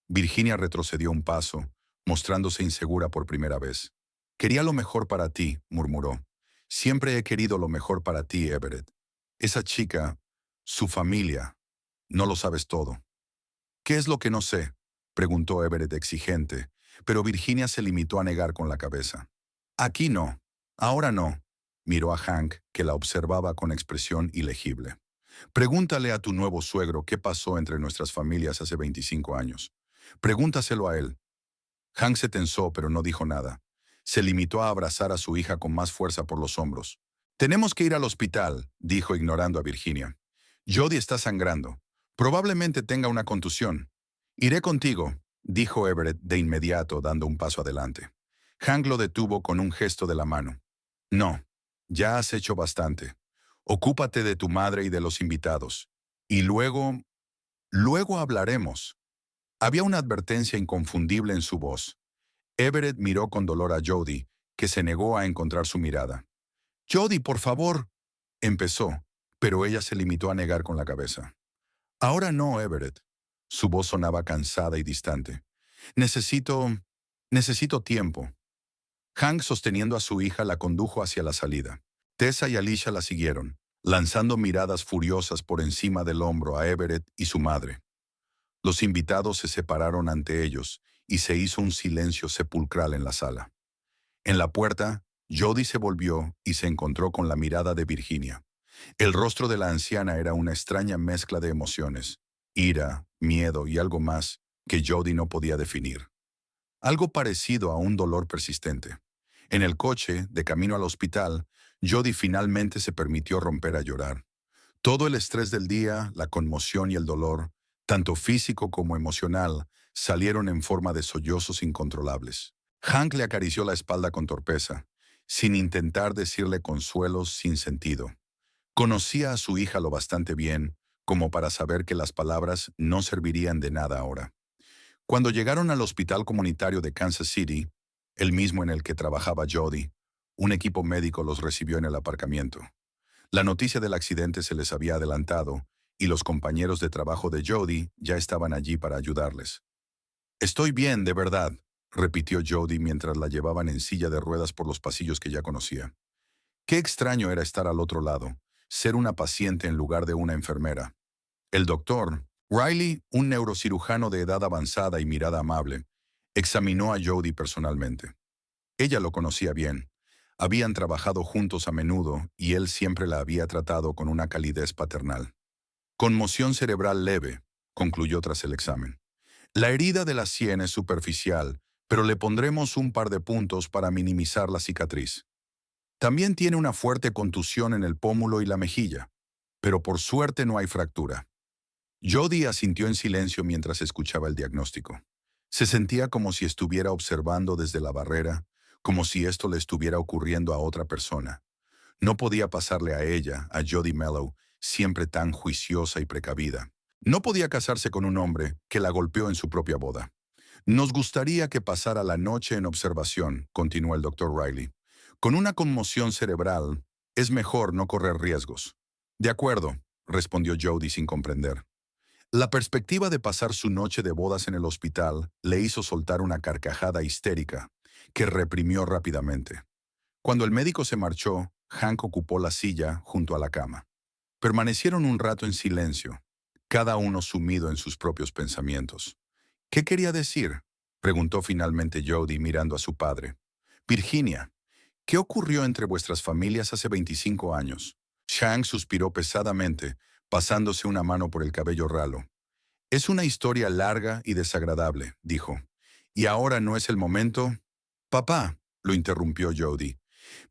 Virginia retrocedió un paso, mostrándose insegura por primera vez. «Quería lo mejor para ti», murmuró. «Siempre he querido lo mejor para ti, Everett. Esa chica, su familia, no lo sabes todo». «¿Qué es lo que no sé?», preguntó Everett exigente, pero Virginia se limitó a negar con la cabeza. «Aquí no. Ahora no», miró a Hank, que la observaba con expresión ilegible. «Pregúntale a tu nuevo suegro qué pasó entre nuestras familias hace 25 años. Pregúntaselo a él». Hank se tensó, pero no dijo nada. Se limitó a abrazar a su hija con más fuerza por los hombros. «Tenemos que ir al hospital», dijo ignorando a Virginia. «Jody está sangrando. Probablemente tenga una contusión». «Iré contigo», dijo Everett de inmediato, dando un paso adelante. Hank lo detuvo con un gesto de la mano. «No, ya has hecho bastante. Ocúpate de tu madre y de los invitados. Y luego hablaremos». Había una advertencia inconfundible en su voz. Everett miró con dolor a Jody, que se negó a encontrar su mirada. «Jody, por favor», empezó, pero ella se limitó a negar con la cabeza. «Ahora no, Everett». Su voz sonaba cansada y distante. Necesito tiempo». Hank, sosteniendo a su hija, la condujo hacia la salida. Tessa y Alicia la siguieron, lanzando miradas furiosas por encima del hombro a Everett y su madre. Los invitados se separaron ante ellos y se hizo un silencio sepulcral en la sala. En la puerta, Jody se volvió y se encontró con la mirada de Virginia. El rostro de la anciana era una extraña mezcla de emociones, ira, miedo y algo más que Jody no podía definir. Algo parecido a un dolor persistente. En el coche, de camino al hospital, Jody finalmente se permitió romper a llorar. Todo el estrés del día, la conmoción y el dolor, tanto físico como emocional, salieron en forma de sollozos incontrolables. Hank le acarició la espalda con torpeza, sin intentar decirle consuelos sin sentido. Conocía a su hija lo bastante bien como para saber que las palabras no servirían de nada ahora. Cuando llegaron al hospital comunitario de Kansas City, el mismo en el que trabajaba Jody, un equipo médico los recibió en el aparcamiento. La noticia del accidente se les había adelantado y los compañeros de trabajo de Jody ya estaban allí para ayudarles. «Estoy bien, de verdad», repitió Jody mientras la llevaban en silla de ruedas por los pasillos que ya conocía. Qué extraño era estar al otro lado, ser una paciente en lugar de una enfermera. El doctor, Riley, un neurocirujano de edad avanzada y mirada amable, examinó a Jody personalmente. Ella lo conocía bien. Habían trabajado juntos a menudo y él siempre la había tratado con una calidez paternal. Conmoción cerebral leve, concluyó tras el examen. La herida de la sien es superficial, pero le pondremos un par de puntos para minimizar la cicatriz. También tiene una fuerte contusión en el pómulo y la mejilla, pero por suerte no hay fractura. Jody asintió en silencio mientras escuchaba el diagnóstico. Se sentía como si estuviera observando desde la barrera, como si esto le estuviera ocurriendo a otra persona. No podía pasarle a ella, a Jody Mello, siempre tan juiciosa y precavida. No podía casarse con un hombre que la golpeó en su propia boda. Nos gustaría que pasara la noche en observación, continuó el doctor Riley. Con una conmoción cerebral, es mejor no correr riesgos. De acuerdo, respondió Jody sin comprender. La perspectiva de pasar su noche de bodas en el hospital le hizo soltar una carcajada histérica, que reprimió rápidamente. Cuando el médico se marchó, Hank ocupó la silla junto a la cama. Permanecieron un rato en silencio, cada uno sumido en sus propios pensamientos. ¿Qué quería decir?, preguntó finalmente Jody mirando a su padre. Virginia, ¿qué ocurrió entre vuestras familias hace 25 años? Hank suspiró pesadamente, pasándose una mano por el cabello ralo. Es una historia larga y desagradable, dijo. ¿Y ahora no es el momento? Papá, lo interrumpió Jody.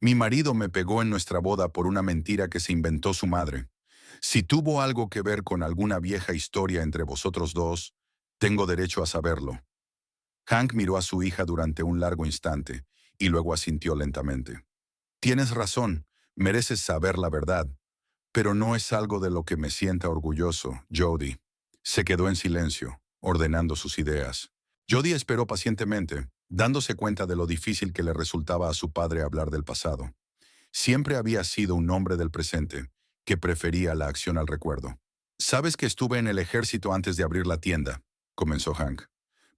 Mi marido me pegó en nuestra boda por una mentira que se inventó su madre. Si tuvo algo que ver con alguna vieja historia entre vosotros dos, tengo derecho a saberlo. Hank miró a su hija durante un largo instante y luego asintió lentamente. Tienes razón, mereces saber la verdad, pero no es algo de lo que me sienta orgulloso, Jody. Se quedó en silencio, ordenando sus ideas. Jody esperó pacientemente, dándose cuenta de lo difícil que le resultaba a su padre hablar del pasado. Siempre había sido un hombre del presente, que prefería la acción al recuerdo. «Sabes que estuve en el ejército antes de abrir la tienda», comenzó Hank.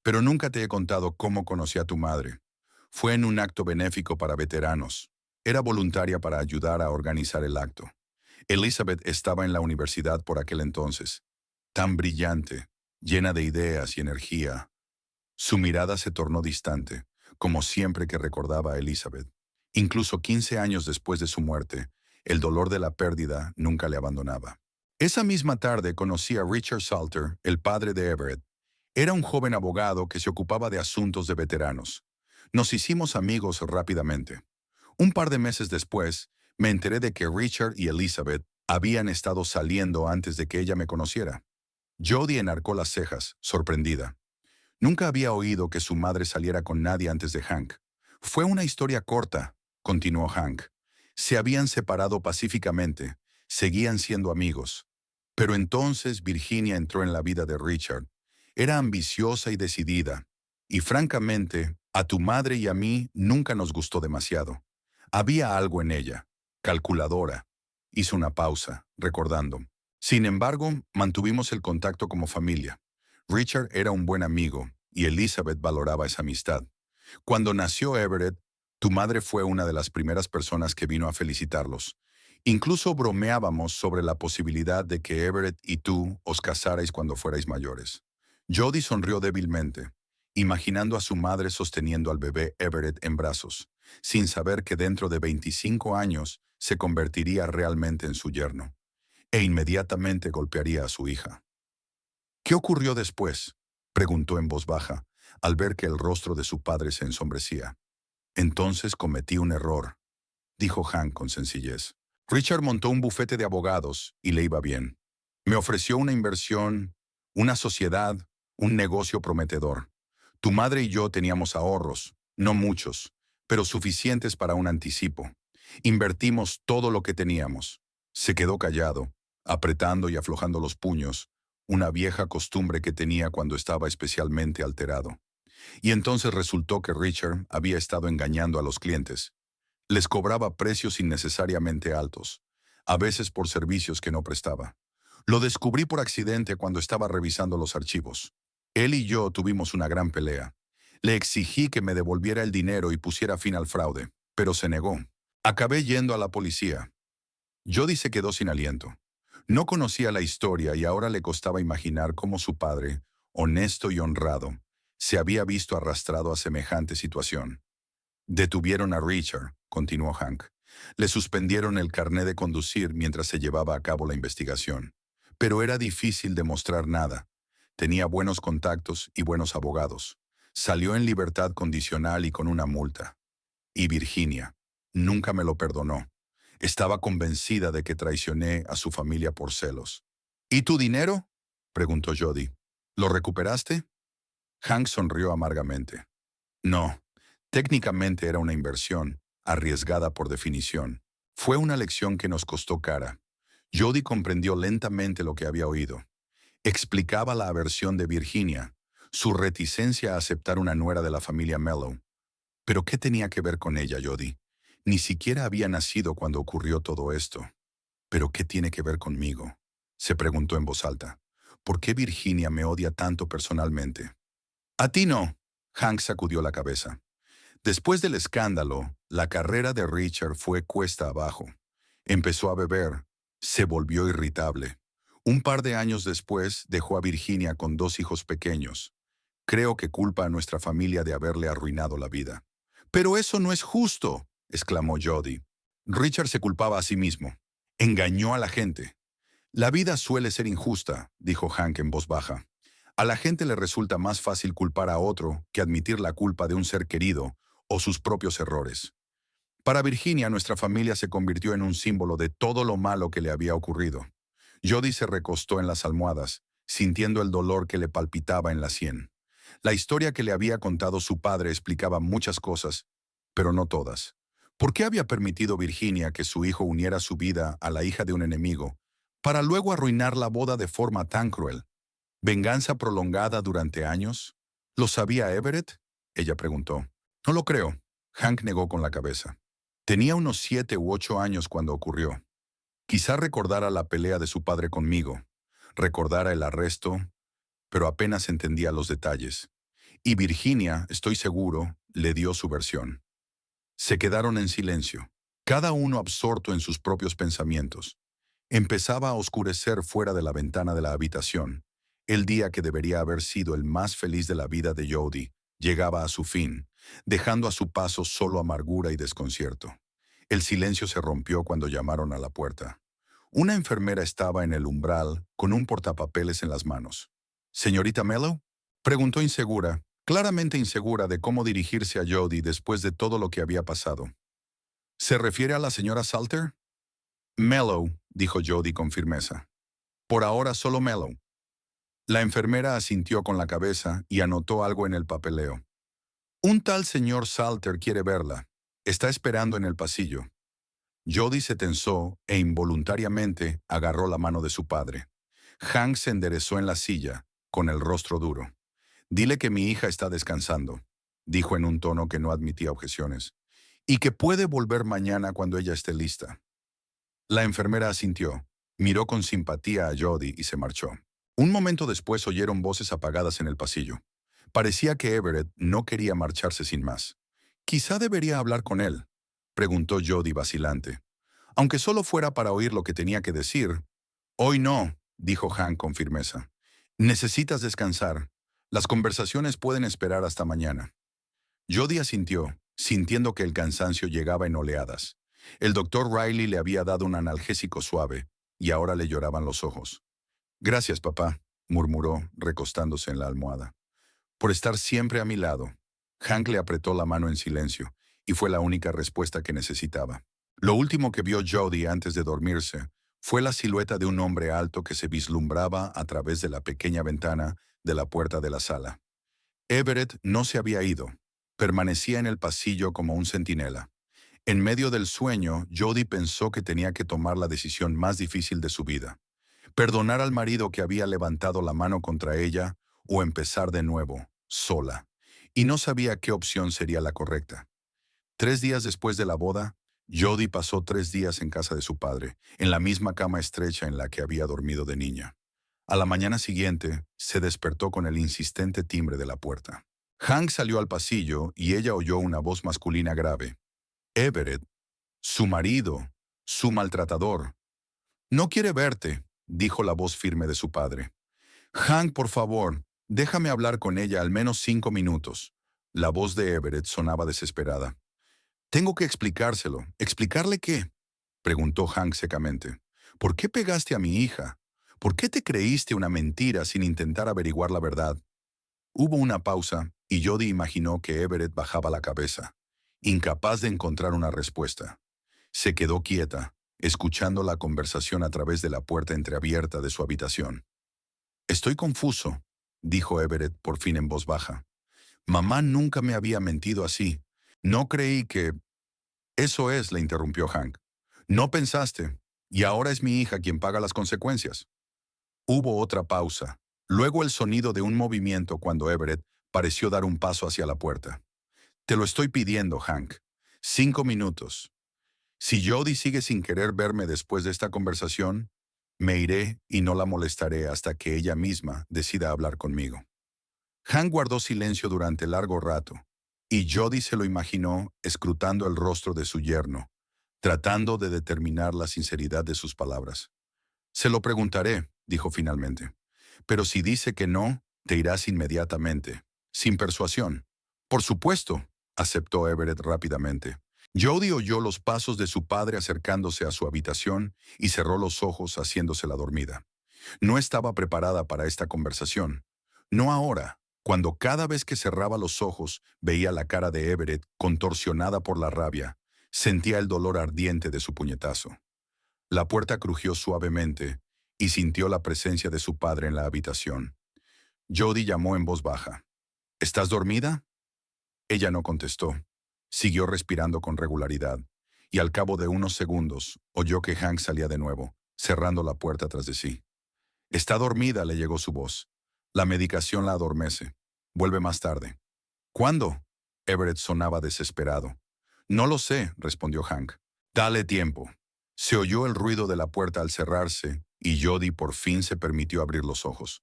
«Pero nunca te he contado cómo conocí a tu madre. Fue en un acto benéfico para veteranos. Era voluntaria para ayudar a organizar el acto. Elizabeth estaba en la universidad por aquel entonces. Tan brillante, llena de ideas y energía. Su mirada se tornó distante, como siempre que recordaba a Elizabeth. Incluso 15 años después de su muerte, el dolor de la pérdida nunca le abandonaba. Esa misma tarde conocí a Richard Salter, el padre de Everett. Era un joven abogado que se ocupaba de asuntos de veteranos. Nos hicimos amigos rápidamente. Un par de meses después, me enteré de que Richard y Elizabeth habían estado saliendo antes de que ella me conociera. Jody enarcó las cejas, sorprendida. Nunca había oído que su madre saliera con nadie antes de Hank. Fue una historia corta, continuó Hank. Se habían separado pacíficamente, seguían siendo amigos. Pero entonces Virginia entró en la vida de Richard. Era ambiciosa y decidida. Y francamente, a tu madre y a mí nunca nos gustó demasiado. Había algo en ella. Calculadora. Hizo una pausa, recordando. Sin embargo, mantuvimos el contacto como familia. Richard era un buen amigo, y Elizabeth valoraba esa amistad. Cuando nació Everett, tu madre fue una de las primeras personas que vino a felicitarlos. Incluso bromeábamos sobre la posibilidad de que Everett y tú os casarais cuando fuerais mayores. Jody sonrió débilmente, imaginando a su madre sosteniendo al bebé Everett en brazos, sin saber que dentro de 25 años se convertiría realmente en su yerno, e inmediatamente golpearía a su hija. ¿Qué ocurrió después?, preguntó en voz baja, al ver que el rostro de su padre se ensombrecía. Entonces cometí un error, dijo Hank con sencillez. Richard montó un bufete de abogados y le iba bien. Me ofreció una inversión, una sociedad, un negocio prometedor. Tu madre y yo teníamos ahorros, no muchos, pero suficientes para un anticipo. Invertimos todo lo que teníamos. Se quedó callado, apretando y aflojando los puños, una vieja costumbre que tenía cuando estaba especialmente alterado. Y entonces resultó que Richard había estado engañando a los clientes. Les cobraba precios innecesariamente altos, a veces por servicios que no prestaba. Lo descubrí por accidente cuando estaba revisando los archivos. Él y yo tuvimos una gran pelea. Le exigí que me devolviera el dinero y pusiera fin al fraude, pero se negó. Acabé yendo a la policía. Jody se quedó sin aliento. No conocía la historia y ahora le costaba imaginar cómo su padre, honesto y honrado, se había visto arrastrado a semejante situación. Detuvieron a Richard, continuó Hank. Le suspendieron el carné de conducir mientras se llevaba a cabo la investigación. Pero era difícil demostrar nada. Tenía buenos contactos y buenos abogados. Salió en libertad condicional y con una multa. Y Virginia nunca me lo perdonó. Estaba convencida de que traicioné a su familia por celos. ¿Y tu dinero?, preguntó Jody. ¿Lo recuperaste? Hank sonrió amargamente. No, técnicamente era una inversión, arriesgada por definición. Fue una lección que nos costó cara. Jody comprendió lentamente lo que había oído. Explicaba la aversión de Virginia, su reticencia a aceptar una nuera de la familia Mello. ¿Pero qué tenía que ver con ella, Jody? Ni siquiera había nacido cuando ocurrió todo esto. ¿Pero qué tiene que ver conmigo?, se preguntó en voz alta. ¿Por qué Virginia me odia tanto personalmente? A ti no, Hank sacudió la cabeza. Después del escándalo, la carrera de Richard fue cuesta abajo. Empezó a beber, se volvió irritable. Un par de años después dejó a Virginia con 2 hijos pequeños. Creo que culpa a nuestra familia de haberle arruinado la vida. Pero eso no es justo, exclamó Jody. Richard se culpaba a sí mismo. Engañó a la gente. La vida suele ser injusta, dijo Hank en voz baja. A la gente le resulta más fácil culpar a otro que admitir la culpa de un ser querido o sus propios errores. Para Virginia, nuestra familia se convirtió en un símbolo de todo lo malo que le había ocurrido. Jody se recostó en las almohadas, sintiendo el dolor que le palpitaba en la sien. La historia que le había contado su padre explicaba muchas cosas, pero no todas. ¿Por qué había permitido Virginia que su hijo uniera su vida a la hija de un enemigo, para luego arruinar la boda de forma tan cruel? ¿Venganza prolongada durante años? ¿Lo sabía Everett?, ella preguntó. No lo creo, Hank negó con la cabeza. Tenía unos 7 u 8 años cuando ocurrió. Quizá recordara la pelea de su padre conmigo, recordara el arresto, pero apenas entendía los detalles. Y Virginia, estoy seguro, le dio su versión. Se quedaron en silencio, cada uno absorto en sus propios pensamientos. Empezaba a oscurecer fuera de la ventana de la habitación. El día que debería haber sido el más feliz de la vida de Jody llegaba a su fin, dejando a su paso solo amargura y desconcierto. El silencio se rompió cuando llamaron a la puerta. Una enfermera estaba en el umbral con un portapapeles en las manos. ¿Señorita Mello?, preguntó insegura, claramente insegura de cómo dirigirse a Jody después de todo lo que había pasado. ¿Se refiere a la señora Salter? Mello, dijo Jody con firmeza. Por ahora solo Mello. La enfermera asintió con la cabeza y anotó algo en el papeleo. Un tal señor Salter quiere verla. Está esperando en el pasillo. Jody se tensó e involuntariamente agarró la mano de su padre. Hank se enderezó en la silla, con el rostro duro. Dile que mi hija está descansando, dijo en un tono que no admitía objeciones, y que puede volver mañana cuando ella esté lista. La enfermera asintió, miró con simpatía a Jody y se marchó. Un momento después oyeron voces apagadas en el pasillo. Parecía que Everett no quería marcharse sin más. «Quizá debería hablar con él», preguntó Jody vacilante. Aunque solo fuera para oír lo que tenía que decir. «Hoy no», dijo Hank con firmeza. «Necesitas descansar. Las conversaciones pueden esperar hasta mañana». Jody asintió, sintiendo que el cansancio llegaba en oleadas. El doctor Riley le había dado un analgésico suave, y ahora le lloraban los ojos. «Gracias, papá», murmuró, recostándose en la almohada. «Por estar siempre a mi lado». Hank le apretó la mano en silencio, y fue la única respuesta que necesitaba. Lo último que vio Jody antes de dormirse fue la silueta de un hombre alto que se vislumbraba a través de la pequeña ventana de la puerta de la sala. Everett no se había ido. Permanecía en el pasillo como un centinela. En medio del sueño, Jody pensó que tenía que tomar la decisión más difícil de su vida. Perdonar al marido que había levantado la mano contra ella o empezar de nuevo, sola. Y no sabía qué opción sería la correcta. 3 días después de la boda, Jody pasó 3 días en casa de su padre, en la misma cama estrecha en la que había dormido de niña. A la mañana siguiente, se despertó con el insistente timbre de la puerta. Hank salió al pasillo y ella oyó una voz masculina grave. «Everett». Su marido, su maltratador. No quiere verte, dijo la voz firme de su padre. Hank, por favor, déjame hablar con ella al menos 5 minutos. La voz de Everett sonaba desesperada. Tengo que explicárselo. ¿Explicarle qué? Preguntó Hank secamente. ¿Por qué pegaste a mi hija? ¿Por qué te creíste una mentira sin intentar averiguar la verdad? Hubo una pausa y Jody imaginó que Everett bajaba la cabeza, incapaz de encontrar una respuesta. Se quedó quieta, escuchando la conversación a través de la puerta entreabierta de su habitación. Estoy confuso, dijo Everett por fin en voz baja. Mamá nunca me había mentido así. No creí que... Eso es, le interrumpió Hank. No pensaste, y ahora es mi hija quien paga las consecuencias. Hubo otra pausa, luego el sonido de un movimiento cuando Everett pareció dar un paso hacia la puerta. Te lo estoy pidiendo, Hank. 5 minutos. Si Jody sigue sin querer verme después de esta conversación, me iré y no la molestaré hasta que ella misma decida hablar conmigo. Hank guardó silencio durante largo rato, y Jody se lo imaginó escrutando el rostro de su yerno, tratando de determinar la sinceridad de sus palabras. Se lo preguntaré, dijo finalmente. Pero si dice que no, te irás inmediatamente, sin persuasión. Por supuesto, aceptó Everett rápidamente. Jody oyó los pasos de su padre acercándose a su habitación y cerró los ojos haciéndose la dormida. No estaba preparada para esta conversación. No ahora, cuando cada vez que cerraba los ojos veía la cara de Everett contorsionada por la rabia, sentía el dolor ardiente de su puñetazo. La puerta crujió suavemente y sintió la presencia de su padre en la habitación. Jody llamó en voz baja. ¿Estás dormida? Ella no contestó. Siguió respirando con regularidad, y al cabo de unos segundos oyó que Hank salía de nuevo, cerrando la puerta tras de sí. Está dormida, le llegó su voz. La medicación la adormece. Vuelve más tarde. ¿Cuándo? Everett sonaba desesperado. No lo sé, respondió Hank. Dale tiempo. Se oyó el ruido de la puerta al cerrarse, y Jody por fin se permitió abrir los ojos.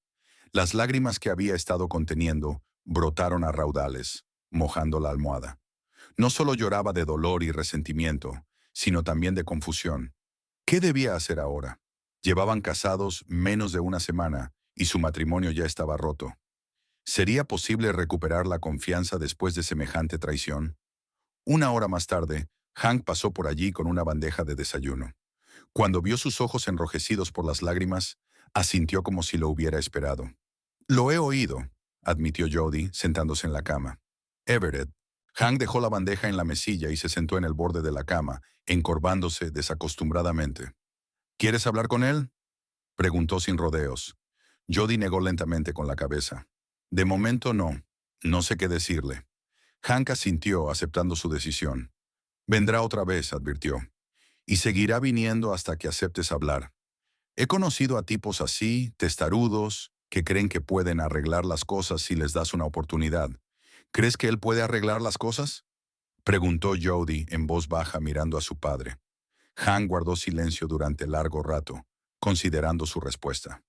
Las lágrimas que había estado conteniendo brotaron a raudales, mojando la almohada. No solo lloraba de dolor y resentimiento, sino también de confusión. ¿Qué debía hacer ahora? Llevaban casados menos de una semana y su matrimonio ya estaba roto. ¿Sería posible recuperar la confianza después de semejante traición? Una hora más tarde, Hank pasó por allí con una bandeja de desayuno. Cuando vio sus ojos enrojecidos por las lágrimas, asintió como si lo hubiera esperado. Lo he oído, admitió Jody, sentándose en la cama. Everett. Hank dejó la bandeja en la mesilla y se sentó en el borde de la cama, encorvándose desacostumbradamente. ¿Quieres hablar con él? Preguntó sin rodeos. Jody negó lentamente con la cabeza. De momento no. No sé qué decirle. Hank asintió, aceptando su decisión. Vendrá otra vez, advirtió. Y seguirá viniendo hasta que aceptes hablar. He conocido a tipos así, testarudos, que creen que pueden arreglar las cosas si les das una oportunidad. ¿Crees que él puede arreglar las cosas? Preguntó Jody en voz baja mirando a su padre. Hank guardó silencio durante largo rato, considerando su respuesta.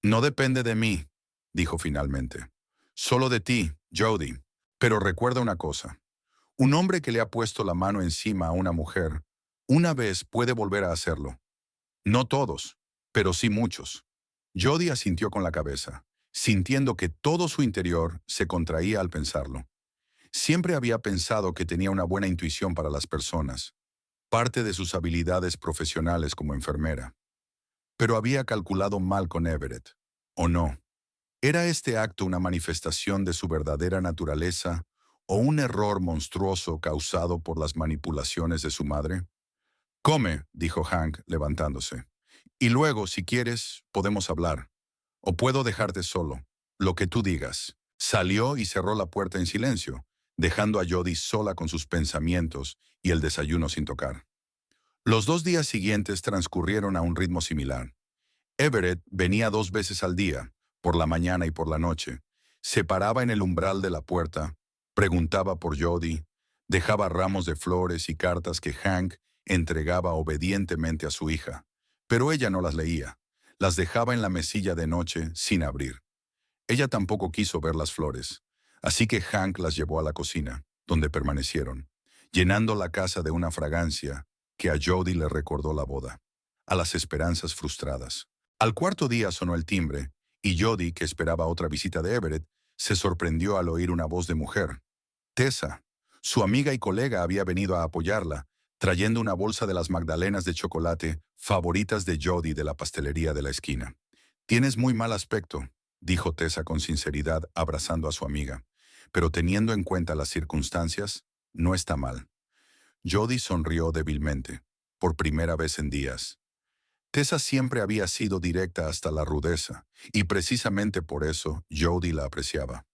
No depende de mí, dijo finalmente. Solo de ti, Jody. Pero recuerda una cosa. Un hombre que le ha puesto la mano encima a una mujer, una vez puede volver a hacerlo. No todos, pero sí muchos. Jody asintió con la cabeza, sintiendo que todo su interior se contraía al pensarlo. Siempre había pensado que tenía una buena intuición para las personas, parte de sus habilidades profesionales como enfermera. Pero había calculado mal con Everett. ¿O no? ¿Era este acto una manifestación de su verdadera naturaleza o un error monstruoso causado por las manipulaciones de su madre? Come, dijo Hank, levantándose. Y luego, si quieres, podemos hablar. O puedo dejarte solo. Lo que tú digas. Salió y cerró la puerta en silencio, dejando a Jody sola con sus pensamientos y el desayuno sin tocar. Los 2 días siguientes transcurrieron a un ritmo similar. Everett venía 2 veces al día, por la mañana y por la noche. Se paraba en el umbral de la puerta, preguntaba por Jody, dejaba ramos de flores y cartas que Hank entregaba obedientemente a su hija, pero ella no las leía. Las dejaba en la mesilla de noche sin abrir. Ella tampoco quiso ver las flores, así que Hank las llevó a la cocina, donde permanecieron, llenando la casa de una fragancia que a Jody le recordó la boda, a las esperanzas frustradas. Al cuarto día sonó el timbre, y Jody, que esperaba otra visita de Everett, se sorprendió al oír una voz de mujer. Tessa, su amiga y colega, había venido a apoyarla, trayendo una bolsa de las magdalenas de chocolate favoritas de Jody de la pastelería de la esquina. «Tienes muy mal aspecto», dijo Tessa con sinceridad, abrazando a su amiga. «Pero teniendo en cuenta las circunstancias, no está mal». Jody sonrió débilmente, por primera vez en días. Tessa siempre había sido directa hasta la rudeza, y precisamente por eso Jody la apreciaba.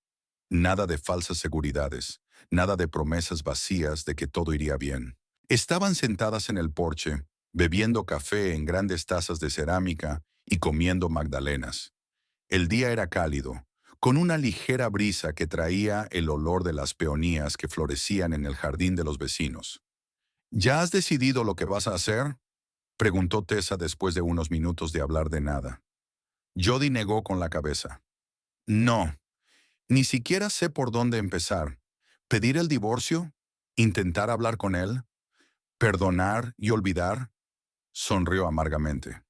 Nada de falsas seguridades, nada de promesas vacías de que todo iría bien. Estaban sentadas en el porche, bebiendo café en grandes tazas de cerámica y comiendo magdalenas. El día era cálido, con una ligera brisa que traía el olor de las peonías que florecían en el jardín de los vecinos. «¿Ya has decidido lo que vas a hacer?», preguntó Tessa después de unos minutos de hablar de nada. Jody negó con la cabeza. «No, ni siquiera sé por dónde empezar. ¿Pedir el divorcio? ¿Intentar hablar con él? ¿Perdonar y olvidar?», sonrió amargamente.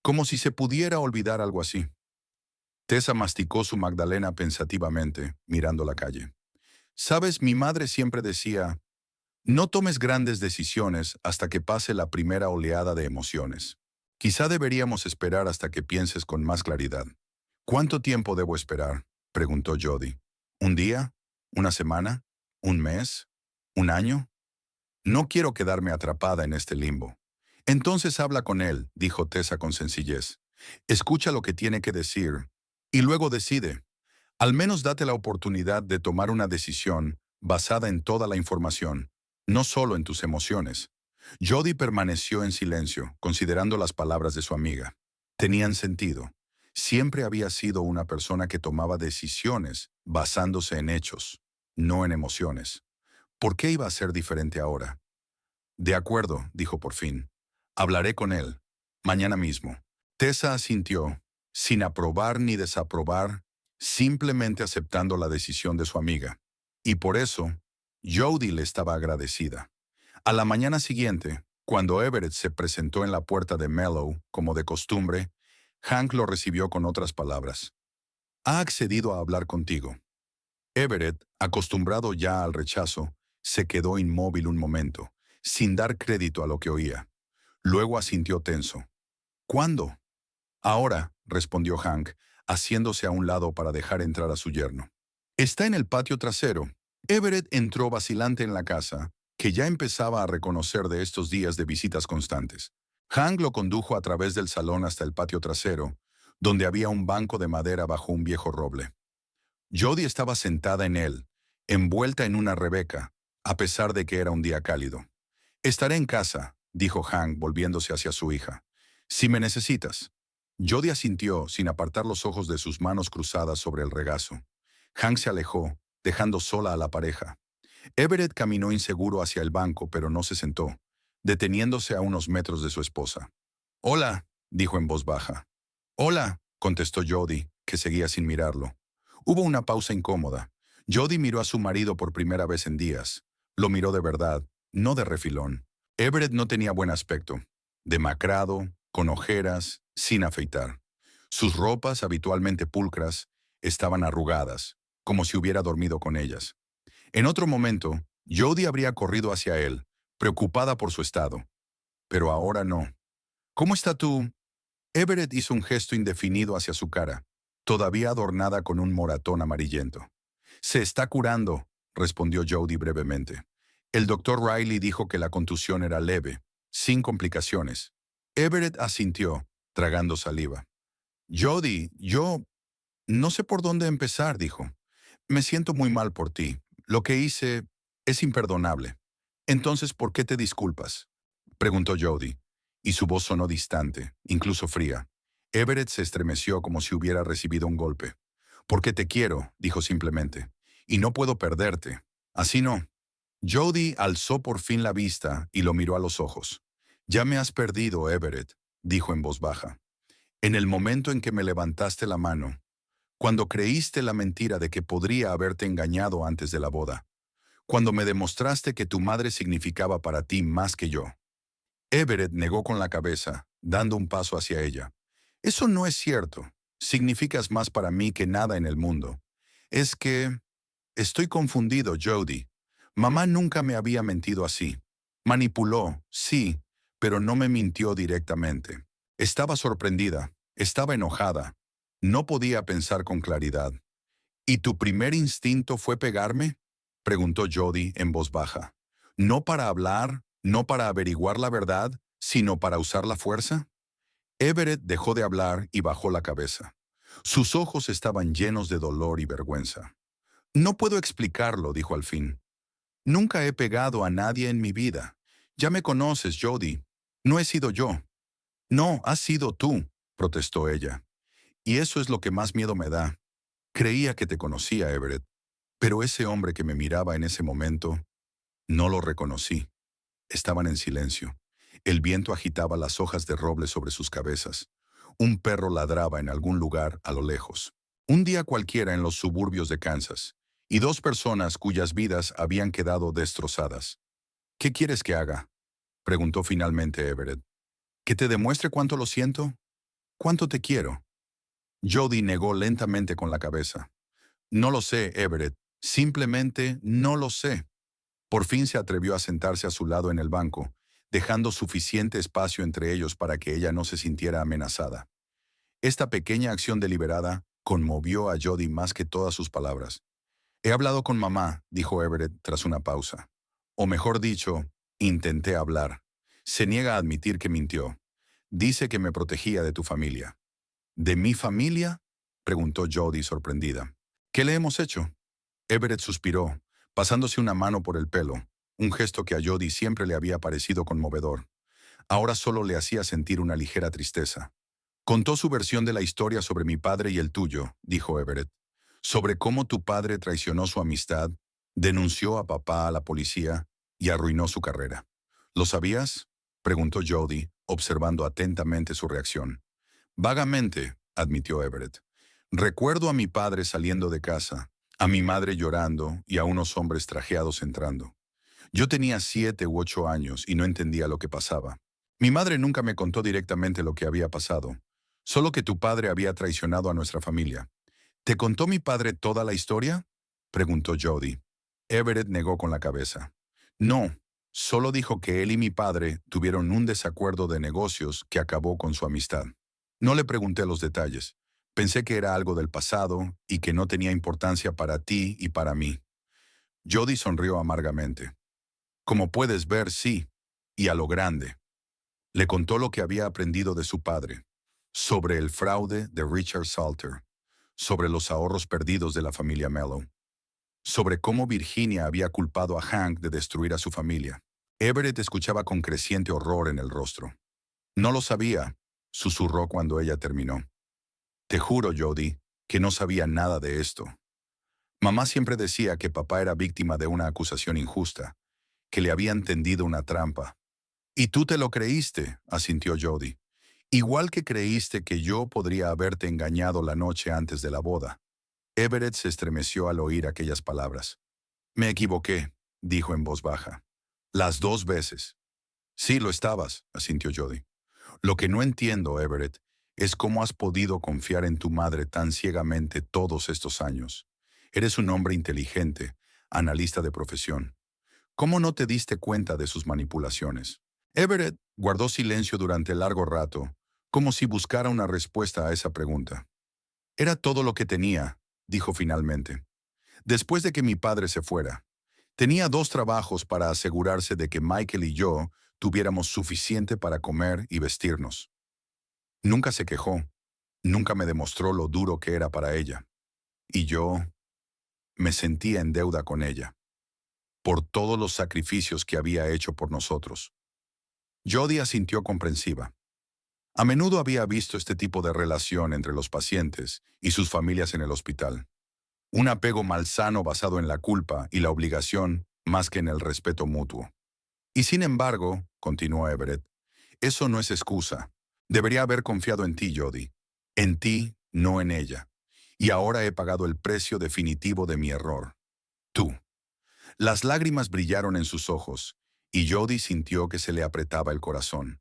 Como si se pudiera olvidar algo así. Tessa masticó su magdalena pensativamente, mirando la calle. «Sabes, mi madre siempre decía, no tomes grandes decisiones hasta que pase la primera oleada de emociones. Quizá deberíamos esperar hasta que pienses con más claridad». «¿Cuánto tiempo debo esperar?», preguntó Jody. «¿Un día? ¿Una semana? ¿Un mes? ¿Un año? No quiero quedarme atrapada en este limbo». «Entonces habla con él», dijo Tessa con sencillez. «Escucha lo que tiene que decir y luego decide. Al menos date la oportunidad de tomar una decisión basada en toda la información, no solo en tus emociones». Jody permaneció en silencio, considerando las palabras de su amiga. Tenían sentido. Siempre había sido una persona que tomaba decisiones basándose en hechos, no en emociones. ¿Por qué iba a ser diferente ahora? «De acuerdo», dijo por fin. «Hablaré con él. Mañana mismo». Tessa asintió, sin aprobar ni desaprobar, simplemente aceptando la decisión de su amiga. Y por eso, Jody le estaba agradecida. A la mañana siguiente, cuando Everett se presentó en la puerta de Mellow, como de costumbre, Hank lo recibió con otras palabras. «Ha accedido a hablar contigo». Everett, acostumbrado ya al rechazo, se quedó inmóvil un momento, sin dar crédito a lo que oía. Luego asintió tenso. «¿Cuándo?». «Ahora», respondió Hank, haciéndose a un lado para dejar entrar a su yerno. «Está en el patio trasero». Everett entró vacilante en la casa, que ya empezaba a reconocer de estos días de visitas constantes. Hank lo condujo a través del salón hasta el patio trasero, donde había un banco de madera bajo un viejo roble. Jody estaba sentada en él, envuelta en una rebeca, a pesar de que era un día cálido. «Estaré en casa», dijo Hank volviéndose hacia su hija. «Si me necesitas». Jody asintió sin apartar los ojos de sus manos cruzadas sobre el regazo. Hank se alejó, dejando sola a la pareja. Everett caminó inseguro hacia el banco, pero no se sentó, deteniéndose a unos metros de su esposa. «Hola», dijo en voz baja. «Hola», contestó Jody, que seguía sin mirarlo. Hubo una pausa incómoda. Jody miró a su marido por primera vez en días. Lo miró de verdad, no de refilón. Everett no tenía buen aspecto. Demacrado, con ojeras, sin afeitar. Sus ropas, habitualmente pulcras, estaban arrugadas, como si hubiera dormido con ellas. En otro momento, Jody habría corrido hacia él, preocupada por su estado. Pero ahora no. «¿Cómo está tú?» Everett hizo un gesto indefinido hacia su cara, todavía adornada con un moratón amarillento. «Se está curando», respondió Jody brevemente. «El doctor Riley dijo que la contusión era leve, sin complicaciones». Everett asintió, tragando saliva. «Jody, yo no sé por dónde empezar», dijo. «Me siento muy mal por ti. Lo que hice es imperdonable». «Entonces, ¿por qué te disculpas?», preguntó Jody, y su voz sonó distante, incluso fría. Everett se estremeció como si hubiera recibido un golpe. «Porque te quiero», dijo simplemente, «y no puedo perderte. Así no». Jody alzó por fin la vista y lo miró a los ojos. «Ya me has perdido, Everett», dijo en voz baja. «En el momento en que me levantaste la mano, cuando creíste la mentira de que podría haberte engañado antes de la boda, cuando me demostraste que tu madre significaba para ti más que yo». Everett negó con la cabeza, dando un paso hacia ella. Eso no es cierto. Significas más para mí que nada en el mundo. Es que... Estoy confundido, Jody. Mamá nunca me había mentido así. Manipuló, sí, pero no me mintió directamente. Estaba sorprendida, estaba enojada. No podía pensar con claridad. ¿Y tu primer instinto fue pegarme? Preguntó Jody en voz baja. ¿No para hablar, no para averiguar la verdad, sino para usar la fuerza? Everett dejó de hablar y bajó la cabeza. Sus ojos estaban llenos de dolor y vergüenza. No puedo explicarlo, dijo al fin. Nunca he pegado a nadie en mi vida. Ya me conoces, Jody. No he sido yo. No, has sido tú, protestó ella. Y eso es lo que más miedo me da. Creía que te conocía, Everett, pero ese hombre que me miraba en ese momento, no lo reconocí. Estaban en silencio. El viento agitaba las hojas de roble sobre sus cabezas. Un perro ladraba en algún lugar a lo lejos. Un día cualquiera en los suburbios de Kansas, y dos personas cuyas vidas habían quedado destrozadas. ¿Qué quieres que haga?, preguntó finalmente Everett. ¿Que te demuestre cuánto lo siento? ¿Cuánto te quiero? Jody negó lentamente con la cabeza. No lo sé, Everett. Simplemente no lo sé. Por fin se atrevió a sentarse a su lado en el banco, dejando suficiente espacio entre ellos para que ella no se sintiera amenazada. Esta pequeña acción deliberada conmovió a Jody más que todas sus palabras. He hablado con mamá, dijo Everett tras una pausa. O mejor dicho, intenté hablar. Se niega a admitir que mintió. Dice que me protegía de tu familia. ¿De mi familia?, preguntó Jody sorprendida. ¿Qué le hemos hecho? Everett suspiró, pasándose una mano por el pelo, un gesto que a Jody siempre le había parecido conmovedor. Ahora solo le hacía sentir una ligera tristeza. Contó su versión de la historia sobre mi padre y el tuyo, dijo Everett. Sobre cómo tu padre traicionó su amistad, denunció a papá a la policía y arruinó su carrera. ¿Lo sabías?, preguntó Jody, observando atentamente su reacción. Vagamente, admitió Everett. Recuerdo a mi padre saliendo de casa, a mi madre llorando y a unos hombres trajeados entrando. Yo tenía 7 u 8 años y no entendía lo que pasaba. Mi madre nunca me contó directamente lo que había pasado, solo que tu padre había traicionado a nuestra familia. ¿Te contó mi padre toda la historia?, preguntó Jody. Everett negó con la cabeza. No, solo dijo que él y mi padre tuvieron un desacuerdo de negocios que acabó con su amistad. No le pregunté los detalles. Pensé que era algo del pasado y que no tenía importancia para ti y para mí. Jody sonrió amargamente. Como puedes ver, sí, y a lo grande. Le contó lo que había aprendido de su padre, sobre el fraude de Richard Salter, sobre los ahorros perdidos de la familia Mello, sobre cómo Virginia había culpado a Hank de destruir a su familia. Everett escuchaba con creciente horror en el rostro. No lo sabía, susurró cuando ella terminó. Te juro, Jody, que no sabía nada de esto. Mamá siempre decía que papá era víctima de una acusación injusta, que le habían tendido una trampa. Y tú te lo creíste, asintió Jody. Igual que creíste que yo podría haberte engañado la noche antes de la boda. Everett se estremeció al oír aquellas palabras. Me equivoqué, dijo en voz baja. Las 2 veces. Sí, lo estabas, asintió Jody. Lo que no entiendo, Everett, es cómo has podido confiar en tu madre tan ciegamente todos estos años. Eres un hombre inteligente, analista de profesión. ¿Cómo no te diste cuenta de sus manipulaciones? Everett guardó silencio durante largo rato, como si buscara una respuesta a esa pregunta. Era todo lo que tenía, dijo finalmente. Después de que mi padre se fuera, tenía 2 trabajos para asegurarse de que Michael y yo tuviéramos suficiente para comer y vestirnos. Nunca se quejó, nunca me demostró lo duro que era para ella. Y yo me sentía en deuda con ella, por todos los sacrificios que había hecho por nosotros. Jody asintió comprensiva. A menudo había visto este tipo de relación entre los pacientes y sus familias en el hospital. Un apego malsano basado en la culpa y la obligación más que en el respeto mutuo. Y sin embargo, continuó Everett, eso no es excusa. Debería haber confiado en ti, Jody. En ti, no en ella. Y ahora he pagado el precio definitivo de mi error. Tú. Las lágrimas brillaron en sus ojos, y Jody sintió que se le apretaba el corazón.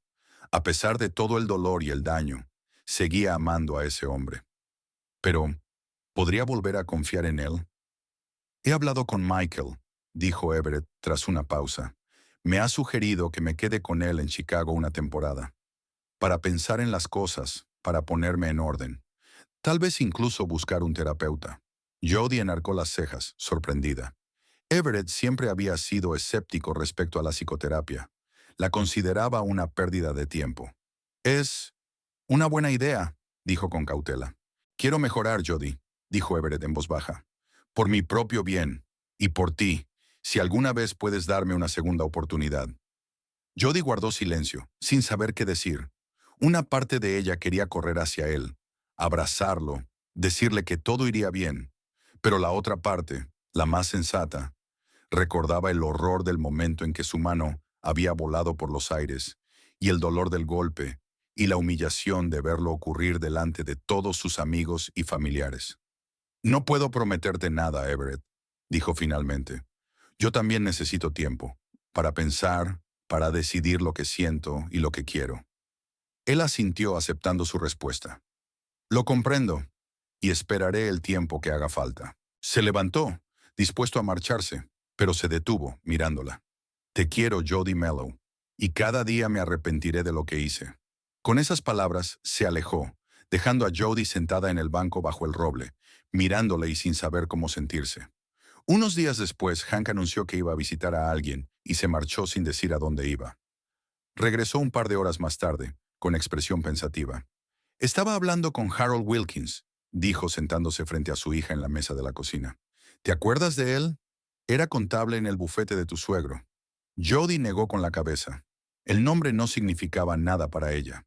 A pesar de todo el dolor y el daño, seguía amando a ese hombre. Pero, ¿podría volver a confiar en él? He hablado con Michael, dijo Everett tras una pausa. Me ha sugerido que me quede con él en Chicago una temporada, para pensar en las cosas, para ponerme en orden. Tal vez incluso buscar un terapeuta. Jody enarcó las cejas, sorprendida. Everett siempre había sido escéptico respecto a la psicoterapia. La consideraba una pérdida de tiempo. Es una buena idea, dijo con cautela. Quiero mejorar, Jody, dijo Everett en voz baja. Por mi propio bien, y por ti, si alguna vez puedes darme una segunda oportunidad. Jody guardó silencio, sin saber qué decir. Una parte de ella quería correr hacia él, abrazarlo, decirle que todo iría bien. Pero la otra parte, la más sensata, recordaba el horror del momento en que su mano había volado por los aires, y el dolor del golpe, y la humillación de verlo ocurrir delante de todos sus amigos y familiares. No puedo prometerte nada, Everett, dijo finalmente. Yo también necesito tiempo, para pensar, para decidir lo que siento y lo que quiero. Él asintió aceptando su respuesta. Lo comprendo, y esperaré el tiempo que haga falta. Se levantó, dispuesto a marcharse, pero se detuvo, mirándola. Te quiero, Jody Mello, y cada día me arrepentiré de lo que hice. Con esas palabras, se alejó, dejando a Jody sentada en el banco bajo el roble, mirándole y sin saber cómo sentirse. Unos días después, Hank anunció que iba a visitar a alguien y se marchó sin decir a dónde iba. Regresó un par de horas más tarde, con expresión pensativa. Estaba hablando con Harold Wilkins, dijo sentándose frente a su hija en la mesa de la cocina. ¿Te acuerdas de él? Era contable en el bufete de tu suegro. Jody negó con la cabeza. El nombre no significaba nada para ella.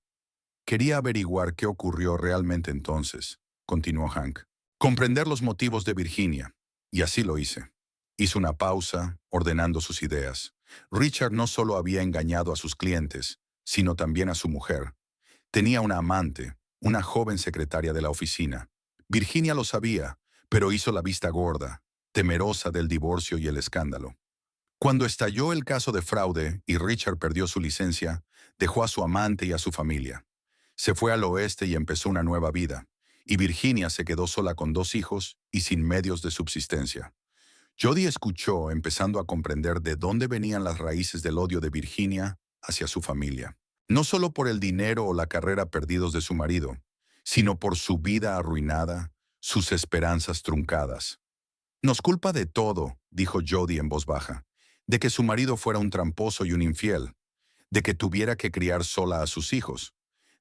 Quería averiguar qué ocurrió realmente entonces, continuó Hank. Comprender los motivos de Virginia. Y así lo hice. Hizo una pausa, ordenando sus ideas. Richard no solo había engañado a sus clientes, sino también a su mujer. Tenía una amante, una joven secretaria de la oficina. Virginia lo sabía, pero hizo la vista gorda, temerosa del divorcio y el escándalo. Cuando estalló el caso de fraude y Richard perdió su licencia, dejó a su amante y a su familia. Se fue al oeste y empezó una nueva vida, y Virginia se quedó sola con 2 hijos y sin medios de subsistencia. Jody escuchó, empezando a comprender de dónde venían las raíces del odio de Virginia hacia su familia. No solo por el dinero o la carrera perdidos de su marido, sino por su vida arruinada, sus esperanzas truncadas. Nos culpa de todo, dijo Jody en voz baja, de que su marido fuera un tramposo y un infiel, de que tuviera que criar sola a sus hijos,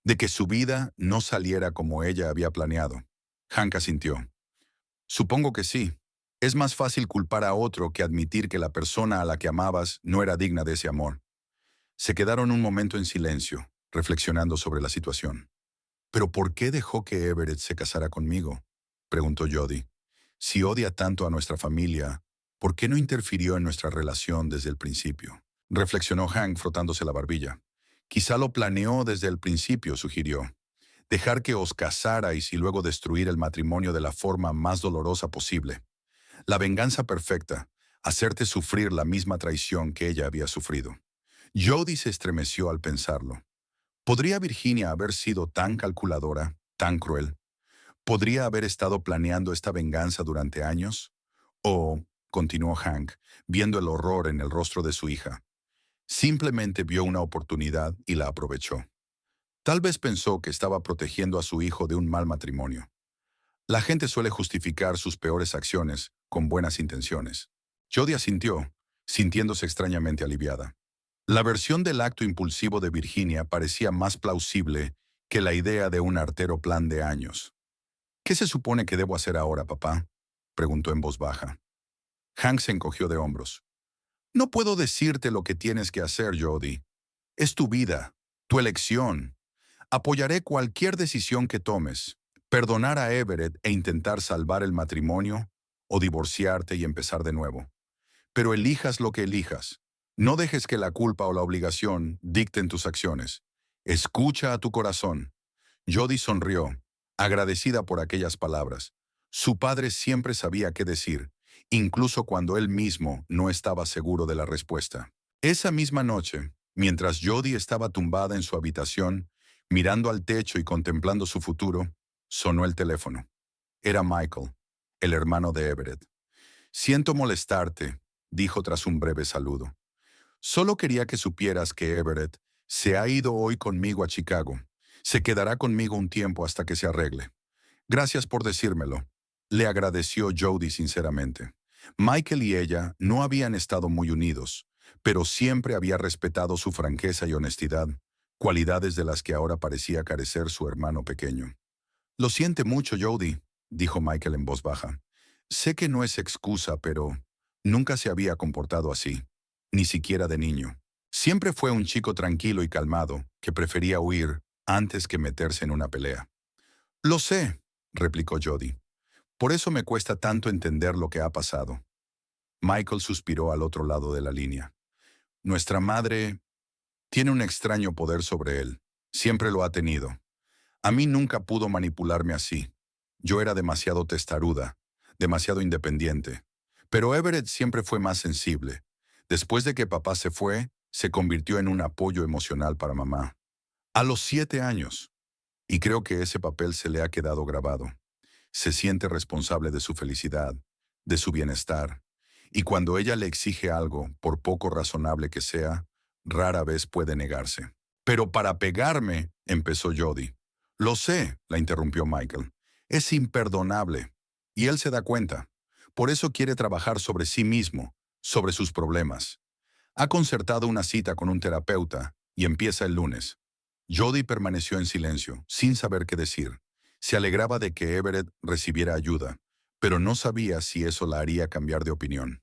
de que su vida no saliera como ella había planeado. Hank asintió. Supongo que sí. Es más fácil culpar a otro que admitir que la persona a la que amabas no era digna de ese amor. Se quedaron un momento en silencio, reflexionando sobre la situación. ¿Pero por qué dejó que Everett se casara conmigo?, preguntó Jody. Si odia tanto a nuestra familia, ¿por qué no interfirió en nuestra relación desde el principio? Reflexionó Hank frotándose la barbilla. Quizá lo planeó desde el principio, sugirió. Dejar que os casarais y luego destruir el matrimonio de la forma más dolorosa posible. La venganza perfecta, hacerte sufrir la misma traición que ella había sufrido. Jody se estremeció al pensarlo. ¿Podría Virginia haber sido tan calculadora, tan cruel? ¿Podría haber estado planeando esta venganza durante años? O, continuó Hank, viendo el horror en el rostro de su hija, simplemente vio una oportunidad y la aprovechó. Tal vez pensó que estaba protegiendo a su hijo de un mal matrimonio. La gente suele justificar sus peores acciones con buenas intenciones. Jody asintió, sintiéndose extrañamente aliviada. La versión del acto impulsivo de Virginia parecía más plausible que la idea de un artero plan de años. ¿Qué se supone que debo hacer ahora, papá?, preguntó en voz baja. Hank se encogió de hombros. No puedo decirte lo que tienes que hacer, Jody. Es tu vida, tu elección. Apoyaré cualquier decisión que tomes. Perdonar a Everett e intentar salvar el matrimonio, o divorciarte y empezar de nuevo. Pero elijas lo que elijas. No dejes que la culpa o la obligación dicten tus acciones. Escucha a tu corazón. Jody sonrió, agradecida por aquellas palabras. Su padre siempre sabía qué decir, incluso cuando él mismo no estaba seguro de la respuesta. Esa misma noche, mientras Jody estaba tumbada en su habitación, mirando al techo y contemplando su futuro, sonó el teléfono. Era Michael, el hermano de Everett. «Siento molestarte», dijo tras un breve saludo. «Solo quería que supieras que Everett se ha ido hoy conmigo a Chicago. Se quedará conmigo un tiempo hasta que se arregle. Gracias por decírmelo», le agradeció Jody sinceramente. Michael y ella no habían estado muy unidos, pero siempre había respetado su franqueza y honestidad, cualidades de las que ahora parecía carecer su hermano pequeño. «Lo siente mucho, Jody», dijo Michael en voz baja. «Sé que no es excusa, pero nunca se había comportado así, ni siquiera de niño. Siempre fue un chico tranquilo y calmado, que prefería huir antes que meterse en una pelea». «Lo sé», replicó Jody. «Por eso me cuesta tanto entender lo que ha pasado». Michael suspiró al otro lado de la línea. «Nuestra madre tiene un extraño poder sobre él. Siempre lo ha tenido. A mí nunca pudo manipularme así. Yo era demasiado testaruda, demasiado independiente. Pero Everett siempre fue más sensible. Después de que papá se fue, se convirtió en un apoyo emocional para mamá. A los 7 años. Y creo que ese papel se le ha quedado grabado. Se siente responsable de su felicidad, de su bienestar. Y cuando ella le exige algo, por poco razonable que sea, rara vez puede negarse. «Pero para pegarme», empezó Jody. «Lo sé», la interrumpió Michael. «Es imperdonable. Y él se da cuenta. Por eso quiere trabajar sobre sí mismo, sobre sus problemas. Ha concertado una cita con un terapeuta y empieza el lunes». Jody permaneció en silencio, sin saber qué decir. Se alegraba de que Everett recibiera ayuda, pero no sabía si eso la haría cambiar de opinión.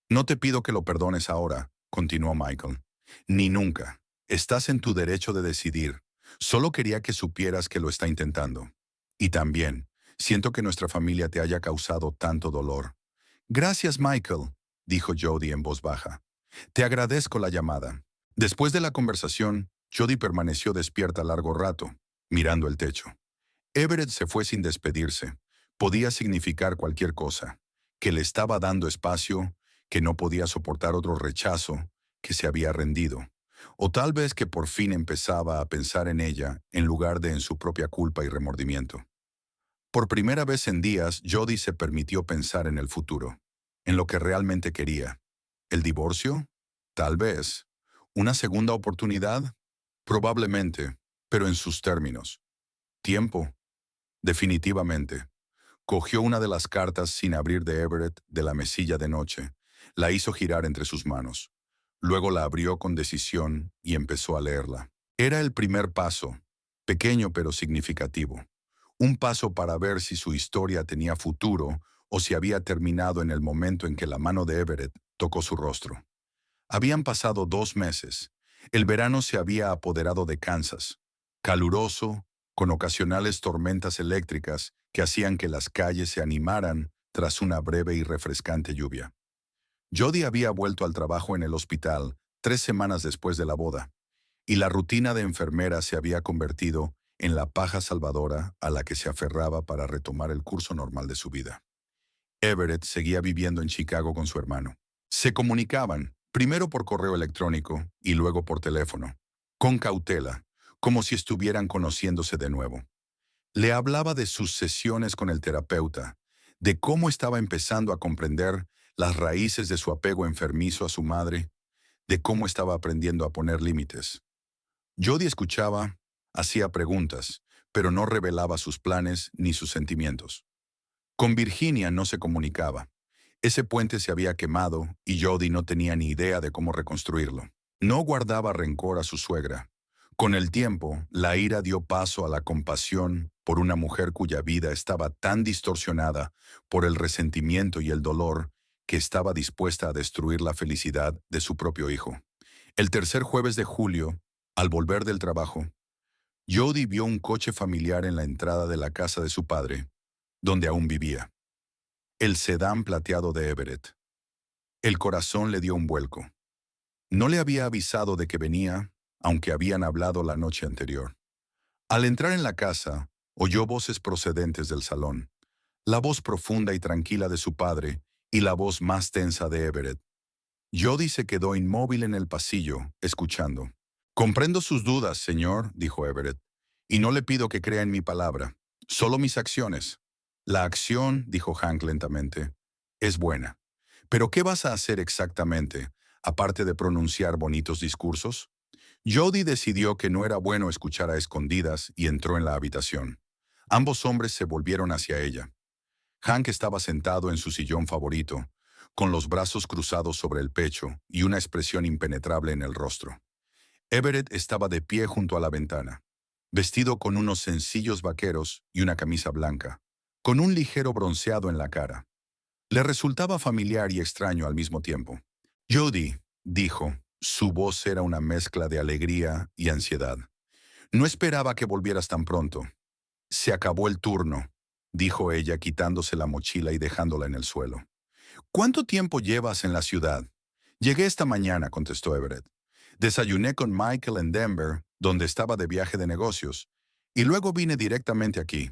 «No te pido que lo perdones ahora», continuó Michael. «Ni nunca. Estás en tu derecho de decidir. Solo quería que supieras que lo está intentando. Y también, siento que nuestra familia te haya causado tanto dolor». «Gracias, Michael», dijo Jody en voz baja. «Te agradezco la llamada». Después de la conversación, Jody permaneció despierta largo rato, mirando el techo. Everett se fue sin despedirse. Podía significar cualquier cosa, que le estaba dando espacio, que no podía soportar otro rechazo, que se había rendido. O tal vez que por fin empezaba a pensar en ella en lugar de en su propia culpa y remordimiento. Por primera vez en días, Jody se permitió pensar en el futuro, en lo que realmente quería. ¿El divorcio? Tal vez. ¿Una segunda oportunidad? Probablemente, pero en sus términos. ¿Tiempo? Definitivamente. Cogió una de las cartas sin abrir de Everett de la mesilla de noche. La hizo girar entre sus manos. Luego la abrió con decisión y empezó a leerla. Era el primer paso, pequeño pero significativo. Un paso para ver si su historia tenía futuro o si había terminado en el momento en que la mano de Everett tocó su rostro. Habían pasado 2 meses. El verano se había apoderado de Kansas, caluroso, con ocasionales tormentas eléctricas que hacían que las calles se animaran tras una breve y refrescante lluvia. Jody había vuelto al trabajo en el hospital 3 semanas después de la boda, y la rutina de enfermera se había convertido en la paja salvadora a la que se aferraba para retomar el curso normal de su vida. Everett seguía viviendo en Chicago con su hermano. Se comunicaban, primero por correo electrónico y luego por teléfono, con cautela, como si estuvieran conociéndose de nuevo. Le hablaba de sus sesiones con el terapeuta, de cómo estaba empezando a comprender las raíces de su apego enfermizo a su madre, de cómo estaba aprendiendo a poner límites. Jody escuchaba, hacía preguntas, pero no revelaba sus planes ni sus sentimientos. Con Virginia no se comunicaba. Ese puente se había quemado y Jody no tenía ni idea de cómo reconstruirlo. No guardaba rencor a su suegra. Con el tiempo, la ira dio paso a la compasión por una mujer cuya vida estaba tan distorsionada por el resentimiento y el dolor que estaba dispuesta a destruir la felicidad de su propio hijo. El tercer jueves de julio, al volver del trabajo, Jody vio un coche familiar en la entrada de la casa de su padre, donde aún vivía. El sedán plateado de Everett. El corazón le dio un vuelco. No le había avisado de que venía, aunque habían hablado la noche anterior. Al entrar en la casa, oyó voces procedentes del salón, la voz profunda y tranquila de su padre y la voz más tensa de Everett. Jody se quedó inmóvil en el pasillo, escuchando. Comprendo sus dudas, señor, dijo Everett, y no le pido que crea en mi palabra, solo mis acciones. La acción, dijo Hank lentamente, es buena. ¿Pero qué vas a hacer exactamente, aparte de pronunciar bonitos discursos? Jody decidió que no era bueno escuchar a escondidas y entró en la habitación. Ambos hombres se volvieron hacia ella. Hank estaba sentado en su sillón favorito, con los brazos cruzados sobre el pecho y una expresión impenetrable en el rostro. Everett estaba de pie junto a la ventana, vestido con unos sencillos vaqueros y una camisa blanca, con un ligero bronceado en la cara. Le resultaba familiar y extraño al mismo tiempo. Jody, dijo, su voz era una mezcla de alegría y ansiedad. No esperaba que volvieras tan pronto. Se acabó el turno, dijo ella quitándose la mochila y dejándola en el suelo. ¿Cuánto tiempo llevas en la ciudad? Llegué esta mañana, contestó Everett. Desayuné con Michael en Denver, donde estaba de viaje de negocios, y luego vine directamente aquí.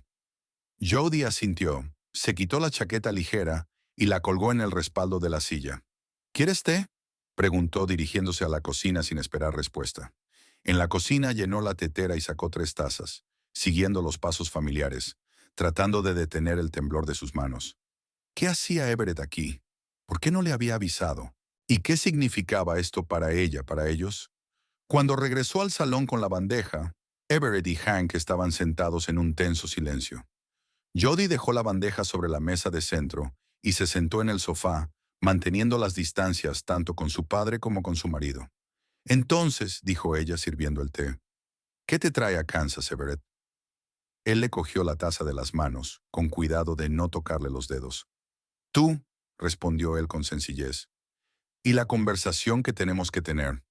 Jody asintió, se quitó la chaqueta ligera y la colgó en el respaldo de la silla. ¿Quieres té? Preguntó dirigiéndose a la cocina sin esperar respuesta. En la cocina llenó la tetera y sacó 3 tazas, siguiendo los pasos familiares, tratando de detener el temblor de sus manos. ¿Qué hacía Everett aquí? ¿Por qué no le había avisado? ¿Y qué significaba esto para ella, para ellos? Cuando regresó al salón con la bandeja, Everett y Hank estaban sentados en un tenso silencio. Jody dejó la bandeja sobre la mesa de centro y se sentó en el sofá, manteniendo las distancias tanto con su padre como con su marido. Entonces, dijo ella sirviendo el té, ¿qué te trae a Kansas, Everett? Él le cogió la taza de las manos, con cuidado de no tocarle los dedos. Tú, respondió él con sencillez, y la conversación que tenemos que tener.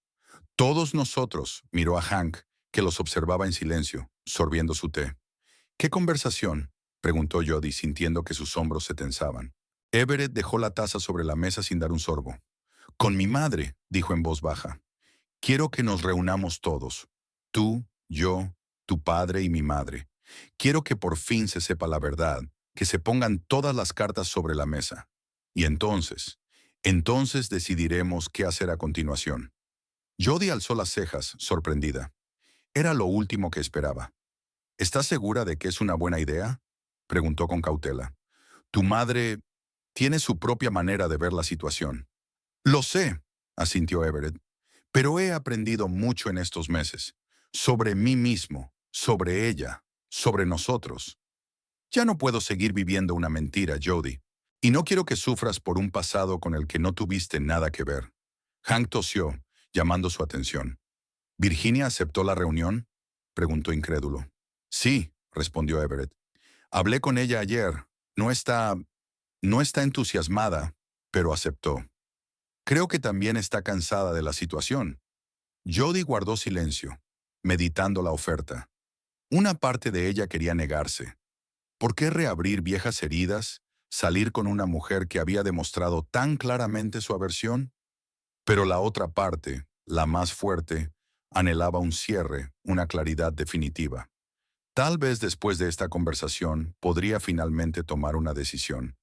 Todos nosotros, miró a Hank, que los observaba en silencio, sorbiendo su té. ¿Qué conversación? Preguntó Jody, sintiendo que sus hombros se tensaban. Everett dejó la taza sobre la mesa sin dar un sorbo. Con mi madre, dijo en voz baja. Quiero que nos reunamos todos. Tú, yo, tu padre y mi madre. Quiero que por fin se sepa la verdad, que se pongan todas las cartas sobre la mesa. Y entonces decidiremos qué hacer a continuación. Jody alzó las cejas, sorprendida. Era lo último que esperaba. ¿Estás segura de que es una buena idea? Preguntó con cautela. Tu madre tiene su propia manera de ver la situación. Lo sé, asintió Everett, pero he aprendido mucho en estos meses. Sobre mí mismo, sobre ella, sobre nosotros. Ya no puedo seguir viviendo una mentira, Jody. Y no quiero que sufras por un pasado con el que no tuviste nada que ver. Hank tosió, llamando su atención. ¿Virginia aceptó la reunión? Preguntó incrédulo. Sí, respondió Everett. Hablé con ella ayer. No está entusiasmada, pero aceptó. Creo que también está cansada de la situación. Jody guardó silencio, meditando la oferta. Una parte de ella quería negarse. ¿Por qué reabrir viejas heridas, salir con una mujer que había demostrado tan claramente su aversión? Pero la otra parte, la más fuerte, anhelaba un cierre, una claridad definitiva. Tal vez después de esta conversación podría finalmente tomar una decisión.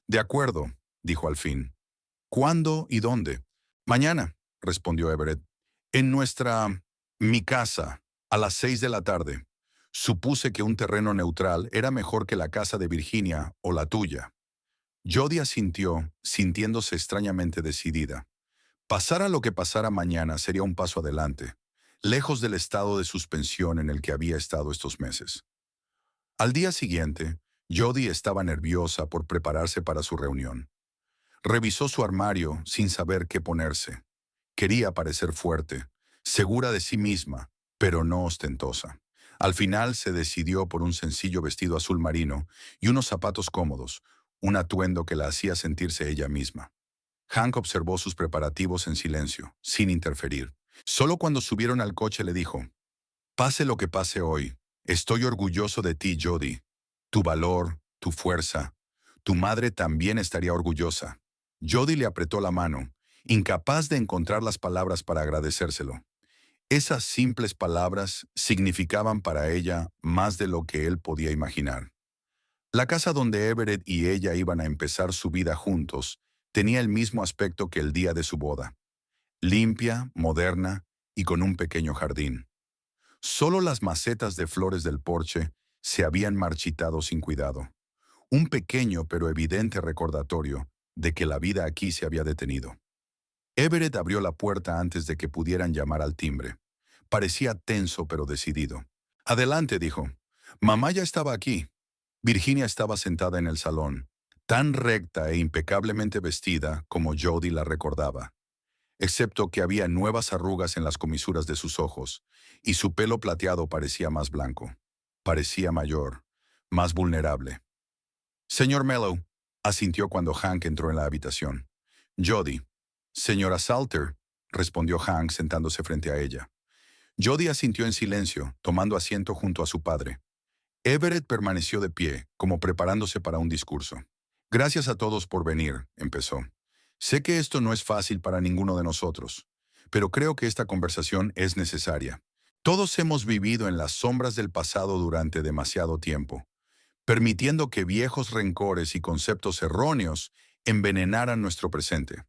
De acuerdo, dijo al fin. ¿Cuándo y dónde? Mañana, respondió Everett. Mi casa, a las 6 de la tarde. Supuse que un terreno neutral era mejor que la casa de Virginia o la tuya. Jody asintió, sintiéndose extrañamente decidida. Pasara lo que pasara mañana sería un paso adelante, lejos del estado de suspensión en el que había estado estos meses. Al día siguiente, Jody estaba nerviosa por prepararse para su reunión. Revisó su armario sin saber qué ponerse. Quería parecer fuerte, segura de sí misma, pero no ostentosa. Al final se decidió por un sencillo vestido azul marino y unos zapatos cómodos, un atuendo que la hacía sentirse ella misma. Hank observó sus preparativos en silencio, sin interferir. Solo cuando subieron al coche le dijo, «Pase lo que pase hoy, estoy orgulloso de ti, Jody. Tu valor, tu fuerza. Tu madre también estaría orgullosa». Jody le apretó la mano, incapaz de encontrar las palabras para agradecérselo. Esas simples palabras significaban para ella más de lo que él podía imaginar. La casa donde Everett y ella iban a empezar su vida juntos Tenía el mismo aspecto que el día de su boda, limpia, moderna y con un pequeño jardín. Solo las macetas de flores del porche se habían marchitado sin cuidado. Un pequeño pero evidente recordatorio de que la vida aquí se había detenido. Everett abrió la puerta antes de que pudieran llamar al timbre. Parecía tenso pero decidido. Adelante, dijo. Mamá ya estaba aquí. Virginia estaba sentada en el salón, tan recta e impecablemente vestida como Jody la recordaba, excepto que había nuevas arrugas en las comisuras de sus ojos, y su pelo plateado parecía más blanco. Parecía mayor, más vulnerable. Señor Mellow, asintió cuando Hank entró en la habitación. Jody. Señora Salter, respondió Hank sentándose frente a ella. Jody asintió en silencio, tomando asiento junto a su padre. Everett permaneció de pie, como preparándose para un discurso. Gracias a todos por venir, empezó. Sé que esto no es fácil para ninguno de nosotros, pero creo que esta conversación es necesaria. Todos hemos vivido en las sombras del pasado durante demasiado tiempo, permitiendo que viejos rencores y conceptos erróneos envenenaran nuestro presente.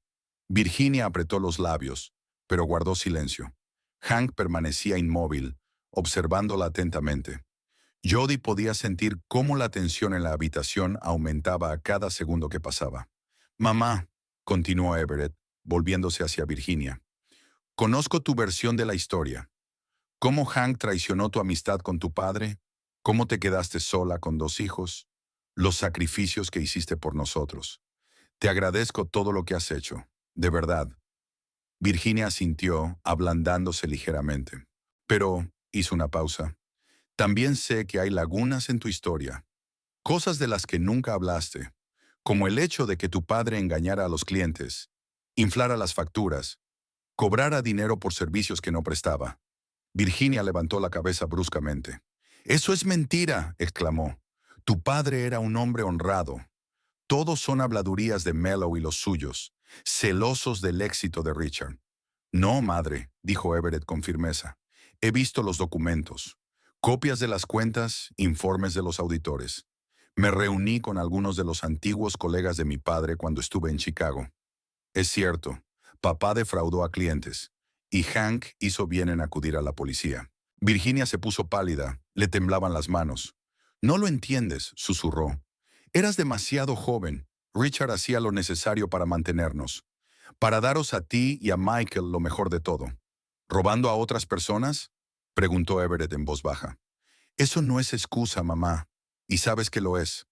Virginia apretó los labios, pero guardó silencio. Hank permanecía inmóvil, observándola atentamente. Jody podía sentir cómo la tensión en la habitación aumentaba a cada segundo que pasaba. Mamá, continuó Everett, volviéndose hacia Virginia. Conozco tu versión de la historia. Cómo Hank traicionó tu amistad con tu padre, cómo te quedaste sola con 2 hijos, los sacrificios que hiciste por nosotros. Te agradezco todo lo que has hecho, de verdad. Virginia asintió, ablandándose ligeramente. Pero hizo una pausa. También sé que hay lagunas en tu historia, cosas de las que nunca hablaste, como el hecho de que tu padre engañara a los clientes, inflara las facturas, cobrara dinero por servicios que no prestaba. Virginia levantó la cabeza bruscamente. «Eso es mentira», exclamó. «Tu padre era un hombre honrado. Todos son habladurías de Mellow y los suyos, celosos del éxito de Richard». «No, madre», dijo Everett con firmeza. «He visto los documentos, copias de las cuentas, informes de los auditores. Me reuní con algunos de los antiguos colegas de mi padre cuando estuve en Chicago. Es cierto, papá defraudó a clientes, y Hank hizo bien en acudir a la policía». Virginia se puso pálida, le temblaban las manos. «No lo entiendes», susurró. «Eras demasiado joven. Richard hacía lo necesario para mantenernos, para daros a ti y a Michael lo mejor de todo». «¿Robando a otras personas?», preguntó Everett en voz baja. «Eso no es excusa, mamá, y sabes que lo es».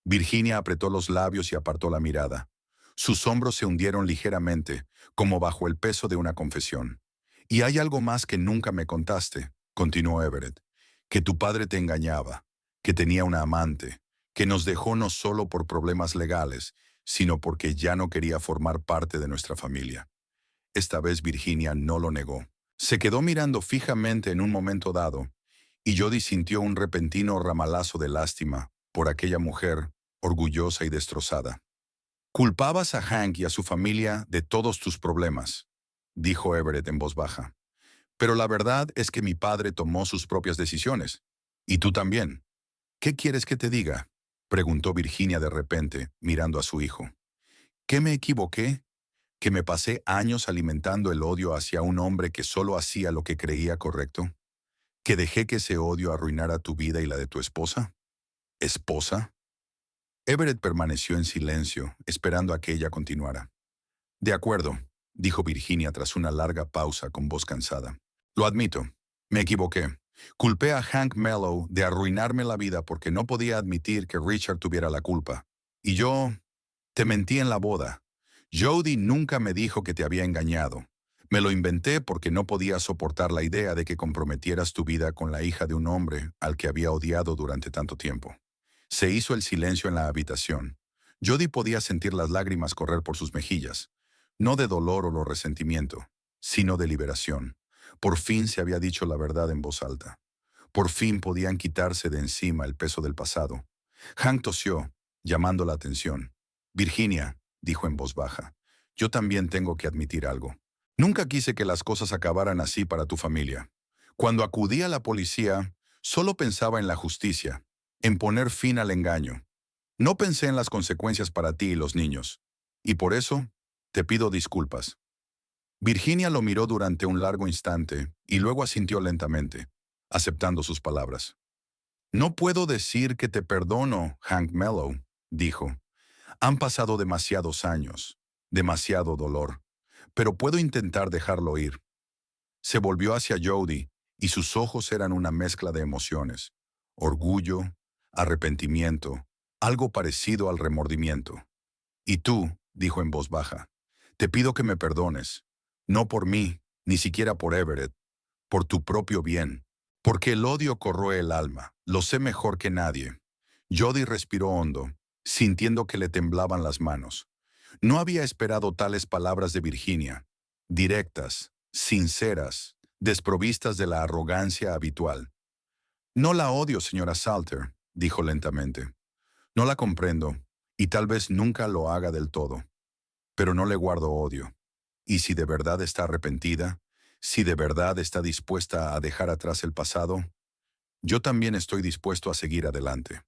Virginia apretó los labios y apartó la mirada. Sus hombros se hundieron ligeramente, como bajo el peso de una confesión. «Y hay algo más que nunca me contaste», continuó Everett, «que tu padre te engañaba, que tenía una amante, que nos dejó no solo por problemas legales, sino porque ya no quería formar parte de nuestra familia». Esta vez Virginia no lo negó. Se quedó mirando fijamente en un momento dado, y Jody sintió un repentino ramalazo de lástima por aquella mujer orgullosa y destrozada. «Culpabas a Hank y a su familia de todos tus problemas», dijo Everett en voz baja. «Pero la verdad es que mi padre tomó sus propias decisiones. Y tú también». «¿Qué quieres que te diga?», preguntó Virginia de repente, mirando a su hijo. «¿Que me equivoqué? ¿Que me pasé años alimentando el odio hacia un hombre que solo hacía lo que creía correcto? ¿Que dejé que ese odio arruinara tu vida y la de tu esposa?» «¿Esposa?». Everett permaneció en silencio, esperando a que ella continuara. «De acuerdo», dijo Virginia tras una larga pausa con voz cansada. «Lo admito, me equivoqué. Culpé a Hank Mellow de arruinarme la vida porque no podía admitir que Richard tuviera la culpa. Y yo te mentí en la boda. Jody nunca me dijo que te había engañado. Me lo inventé porque no podía soportar la idea de que comprometieras tu vida con la hija de un hombre al que había odiado durante tanto tiempo». Se hizo el silencio en la habitación. Jody podía sentir las lágrimas correr por sus mejillas, no de dolor o resentimiento, sino de liberación. Por fin se había dicho la verdad en voz alta. Por fin podían quitarse de encima el peso del pasado. Hank tosió, llamando la atención. «Virginia», dijo en voz baja, «yo también tengo que admitir algo. Nunca quise que las cosas acabaran así para tu familia. Cuando acudí a la policía, solo pensaba en la justicia, en poner fin al engaño. No pensé en las consecuencias para ti y los niños. Y por eso, te pido disculpas. Virginia lo miró durante un largo instante y luego asintió lentamente, aceptando sus palabras. No puedo decir que te perdono, Hank Mellow, dijo. Han pasado demasiados años, demasiado dolor, pero puedo intentar dejarlo ir. Se volvió hacia Jody y sus ojos eran una mezcla de emociones, orgullo, arrepentimiento, algo parecido al remordimiento. Y tú, dijo en voz baja, te pido que me perdones, no por mí, ni siquiera por Everett, por tu propio bien, porque el odio corroe el alma, lo sé mejor que nadie. Jody respiró hondo, sintiendo que le temblaban las manos. No había esperado tales palabras de Virginia, directas, sinceras, desprovistas de la arrogancia habitual. No la odio, señora Salter, dijo lentamente. No la comprendo, y tal vez nunca lo haga del todo, pero no le guardo odio. Y si de verdad está arrepentida, si de verdad está dispuesta a dejar atrás el pasado, yo también estoy dispuesto a seguir adelante.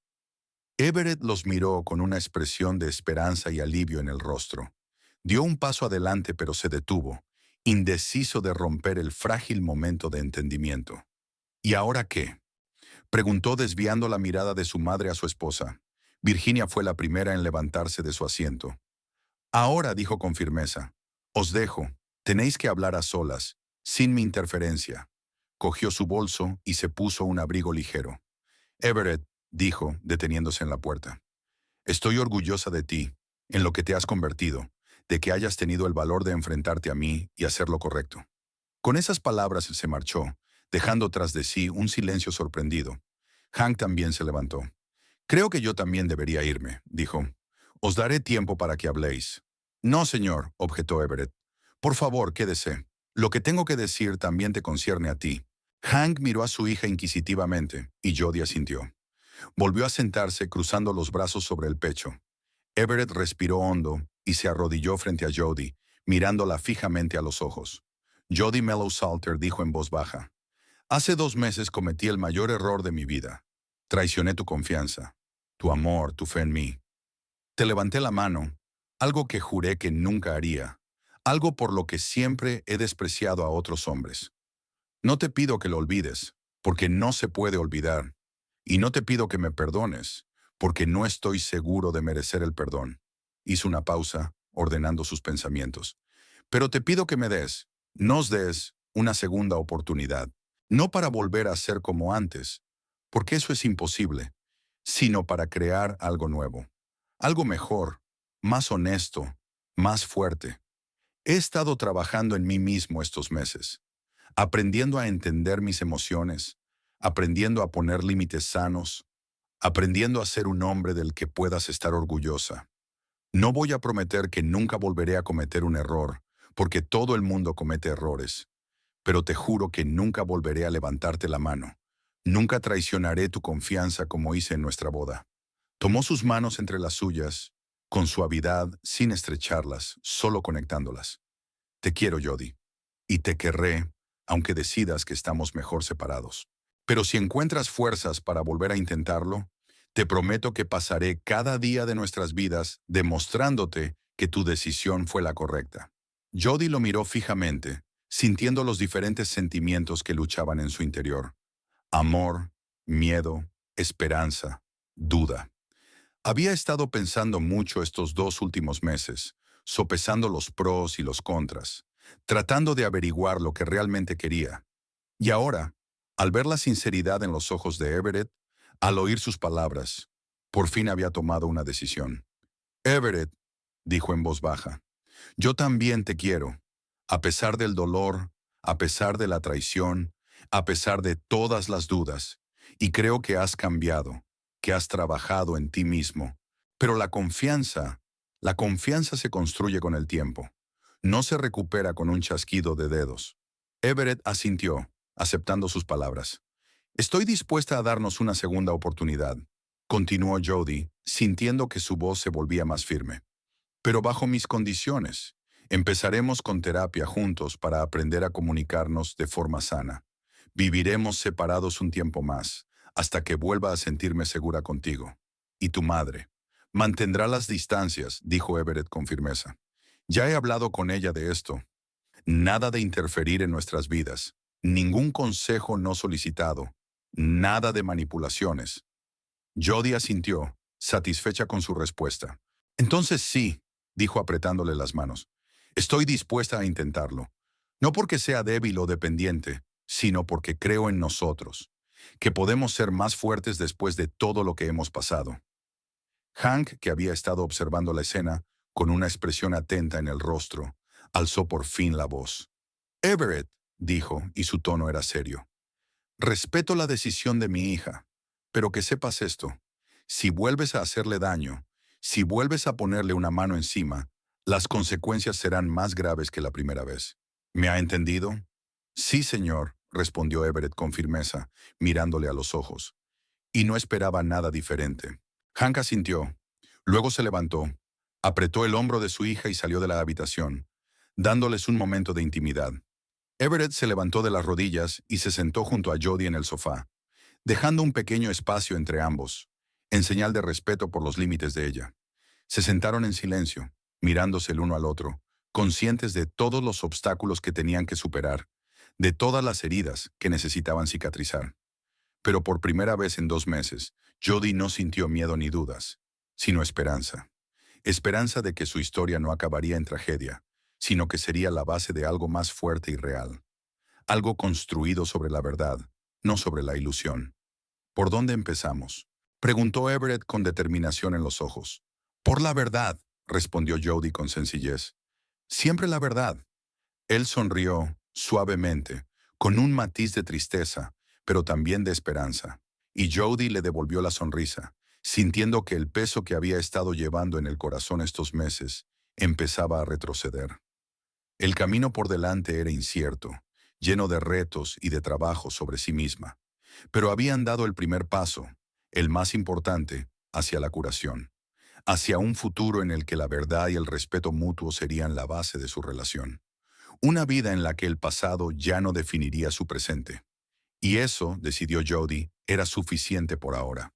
Everett los miró con una expresión de esperanza y alivio en el rostro. Dio un paso adelante pero se detuvo, indeciso de romper el frágil momento de entendimiento. ¿Y ahora qué? Preguntó desviando la mirada de su madre a su esposa. Virginia fue la primera en levantarse de su asiento. Ahora, dijo con firmeza, os dejo, tenéis que hablar a solas, sin mi interferencia. Cogió su bolso y se puso un abrigo ligero. Everett, dijo, deteniéndose en la puerta. Estoy orgullosa de ti, en lo que te has convertido, de que hayas tenido el valor de enfrentarte a mí y hacer lo correcto. Con esas palabras se marchó, dejando tras de sí un silencio sorprendido. Hank también se levantó. Creo que yo también debería irme, dijo. Os daré tiempo para que habléis. No, señor, objetó Everett. Por favor, quédese. Lo que tengo que decir también te concierne a ti. Hank miró a su hija inquisitivamente, y Jody asintió. Volvió a sentarse cruzando los brazos sobre el pecho. Everett respiró hondo y se arrodilló frente a Jody, mirándola fijamente a los ojos. Jody Mellow Salter dijo en voz baja. Hace 2 meses cometí el mayor error de mi vida. Traicioné tu confianza, tu amor, tu fe en mí. Te levanté la mano, algo que juré que nunca haría, algo por lo que siempre he despreciado a otros hombres. No te pido que lo olvides, porque no se puede olvidar, y no te pido que me perdones, porque no estoy seguro de merecer el perdón. Hizo una pausa, ordenando sus pensamientos. Pero te pido que nos des una segunda oportunidad, no para volver a ser como antes, porque eso es imposible, sino para crear algo nuevo, algo mejor, más honesto, más fuerte. He estado trabajando en mí mismo estos meses, aprendiendo a entender mis emociones, aprendiendo a poner límites sanos, aprendiendo a ser un hombre del que puedas estar orgullosa. No voy a prometer que nunca volveré a cometer un error, porque todo el mundo comete errores, pero te juro que nunca volveré a levantarte la mano. Nunca traicionaré tu confianza como hice en nuestra boda. Tomó sus manos entre las suyas, con suavidad, sin estrecharlas, solo conectándolas. Te quiero, Jody, y te querré, aunque decidas que estamos mejor separados. Pero si encuentras fuerzas para volver a intentarlo, te prometo que pasaré cada día de nuestras vidas demostrándote que tu decisión fue la correcta. Jody lo miró fijamente, sintiendo los diferentes sentimientos que luchaban en su interior. Amor, miedo, esperanza, duda. Había estado pensando mucho estos 2 últimos meses, sopesando los pros y los contras, tratando de averiguar lo que realmente quería. Y ahora, al ver la sinceridad en los ojos de Everett, al oír sus palabras, por fin había tomado una decisión. Everett, dijo en voz baja, yo también te quiero, a pesar del dolor, a pesar de la traición, a pesar de todas las dudas, y creo que has cambiado, que has trabajado en ti mismo. Pero la confianza se construye con el tiempo. No se recupera con un chasquido de dedos. Everett asintió, aceptando sus palabras. Estoy dispuesta a darnos una segunda oportunidad, continuó Jody, sintiendo que su voz se volvía más firme. Pero bajo mis condiciones. Empezaremos con terapia juntos para aprender a comunicarnos de forma sana. Viviremos separados un tiempo más, hasta que vuelva a sentirme segura contigo. Y tu madre. Mantendrá las distancias, dijo Everett con firmeza. Ya he hablado con ella de esto. Nada de interferir en nuestras vidas. Ningún consejo no solicitado. Nada de manipulaciones. Jody asintió, satisfecha con su respuesta. Entonces sí, dijo apretándole las manos. Estoy dispuesta a intentarlo. No porque sea débil o dependiente, sino porque creo en nosotros, que podemos ser más fuertes después de todo lo que hemos pasado. Hank, que había estado observando la escena, con una expresión atenta en el rostro, alzó por fin la voz. Everett, dijo, y su tono era serio. Respeto la decisión de mi hija, pero que sepas esto. Si vuelves a hacerle daño, si vuelves a ponerle una mano encima, las consecuencias serán más graves que la primera vez. ¿Me ha entendido? Sí, señor, respondió Everett con firmeza, mirándole a los ojos. Y no esperaba nada diferente. Hank asintió. Luego se levantó, apretó el hombro de su hija y salió de la habitación, dándoles un momento de intimidad. Everett se levantó de las rodillas y se sentó junto a Jody en el sofá, dejando un pequeño espacio entre ambos, en señal de respeto por los límites de ella. Se sentaron en silencio, mirándose el uno al otro, conscientes de todos los obstáculos que tenían que superar, de todas las heridas que necesitaban cicatrizar. Pero por primera vez en 2 meses, Jody no sintió miedo ni dudas, sino esperanza. Esperanza de que su historia no acabaría en tragedia, sino que sería la base de algo más fuerte y real. Algo construido sobre la verdad, no sobre la ilusión. ¿Por dónde empezamos?, preguntó Everett con determinación en los ojos. Por la verdad, respondió Jody con sencillez. Siempre la verdad. Él sonrió, suavemente, con un matiz de tristeza, pero también de esperanza. Y Jody le devolvió la sonrisa, sintiendo que el peso que había estado llevando en el corazón estos meses empezaba a retroceder. El camino por delante era incierto, lleno de retos y de trabajo sobre sí misma. Pero habían dado el primer paso, el más importante, hacia la curación, hacia un futuro en el que la verdad y el respeto mutuo serían la base de su relación. Una vida en la que el pasado ya no definiría su presente. Y eso, decidió Jody, era suficiente por ahora.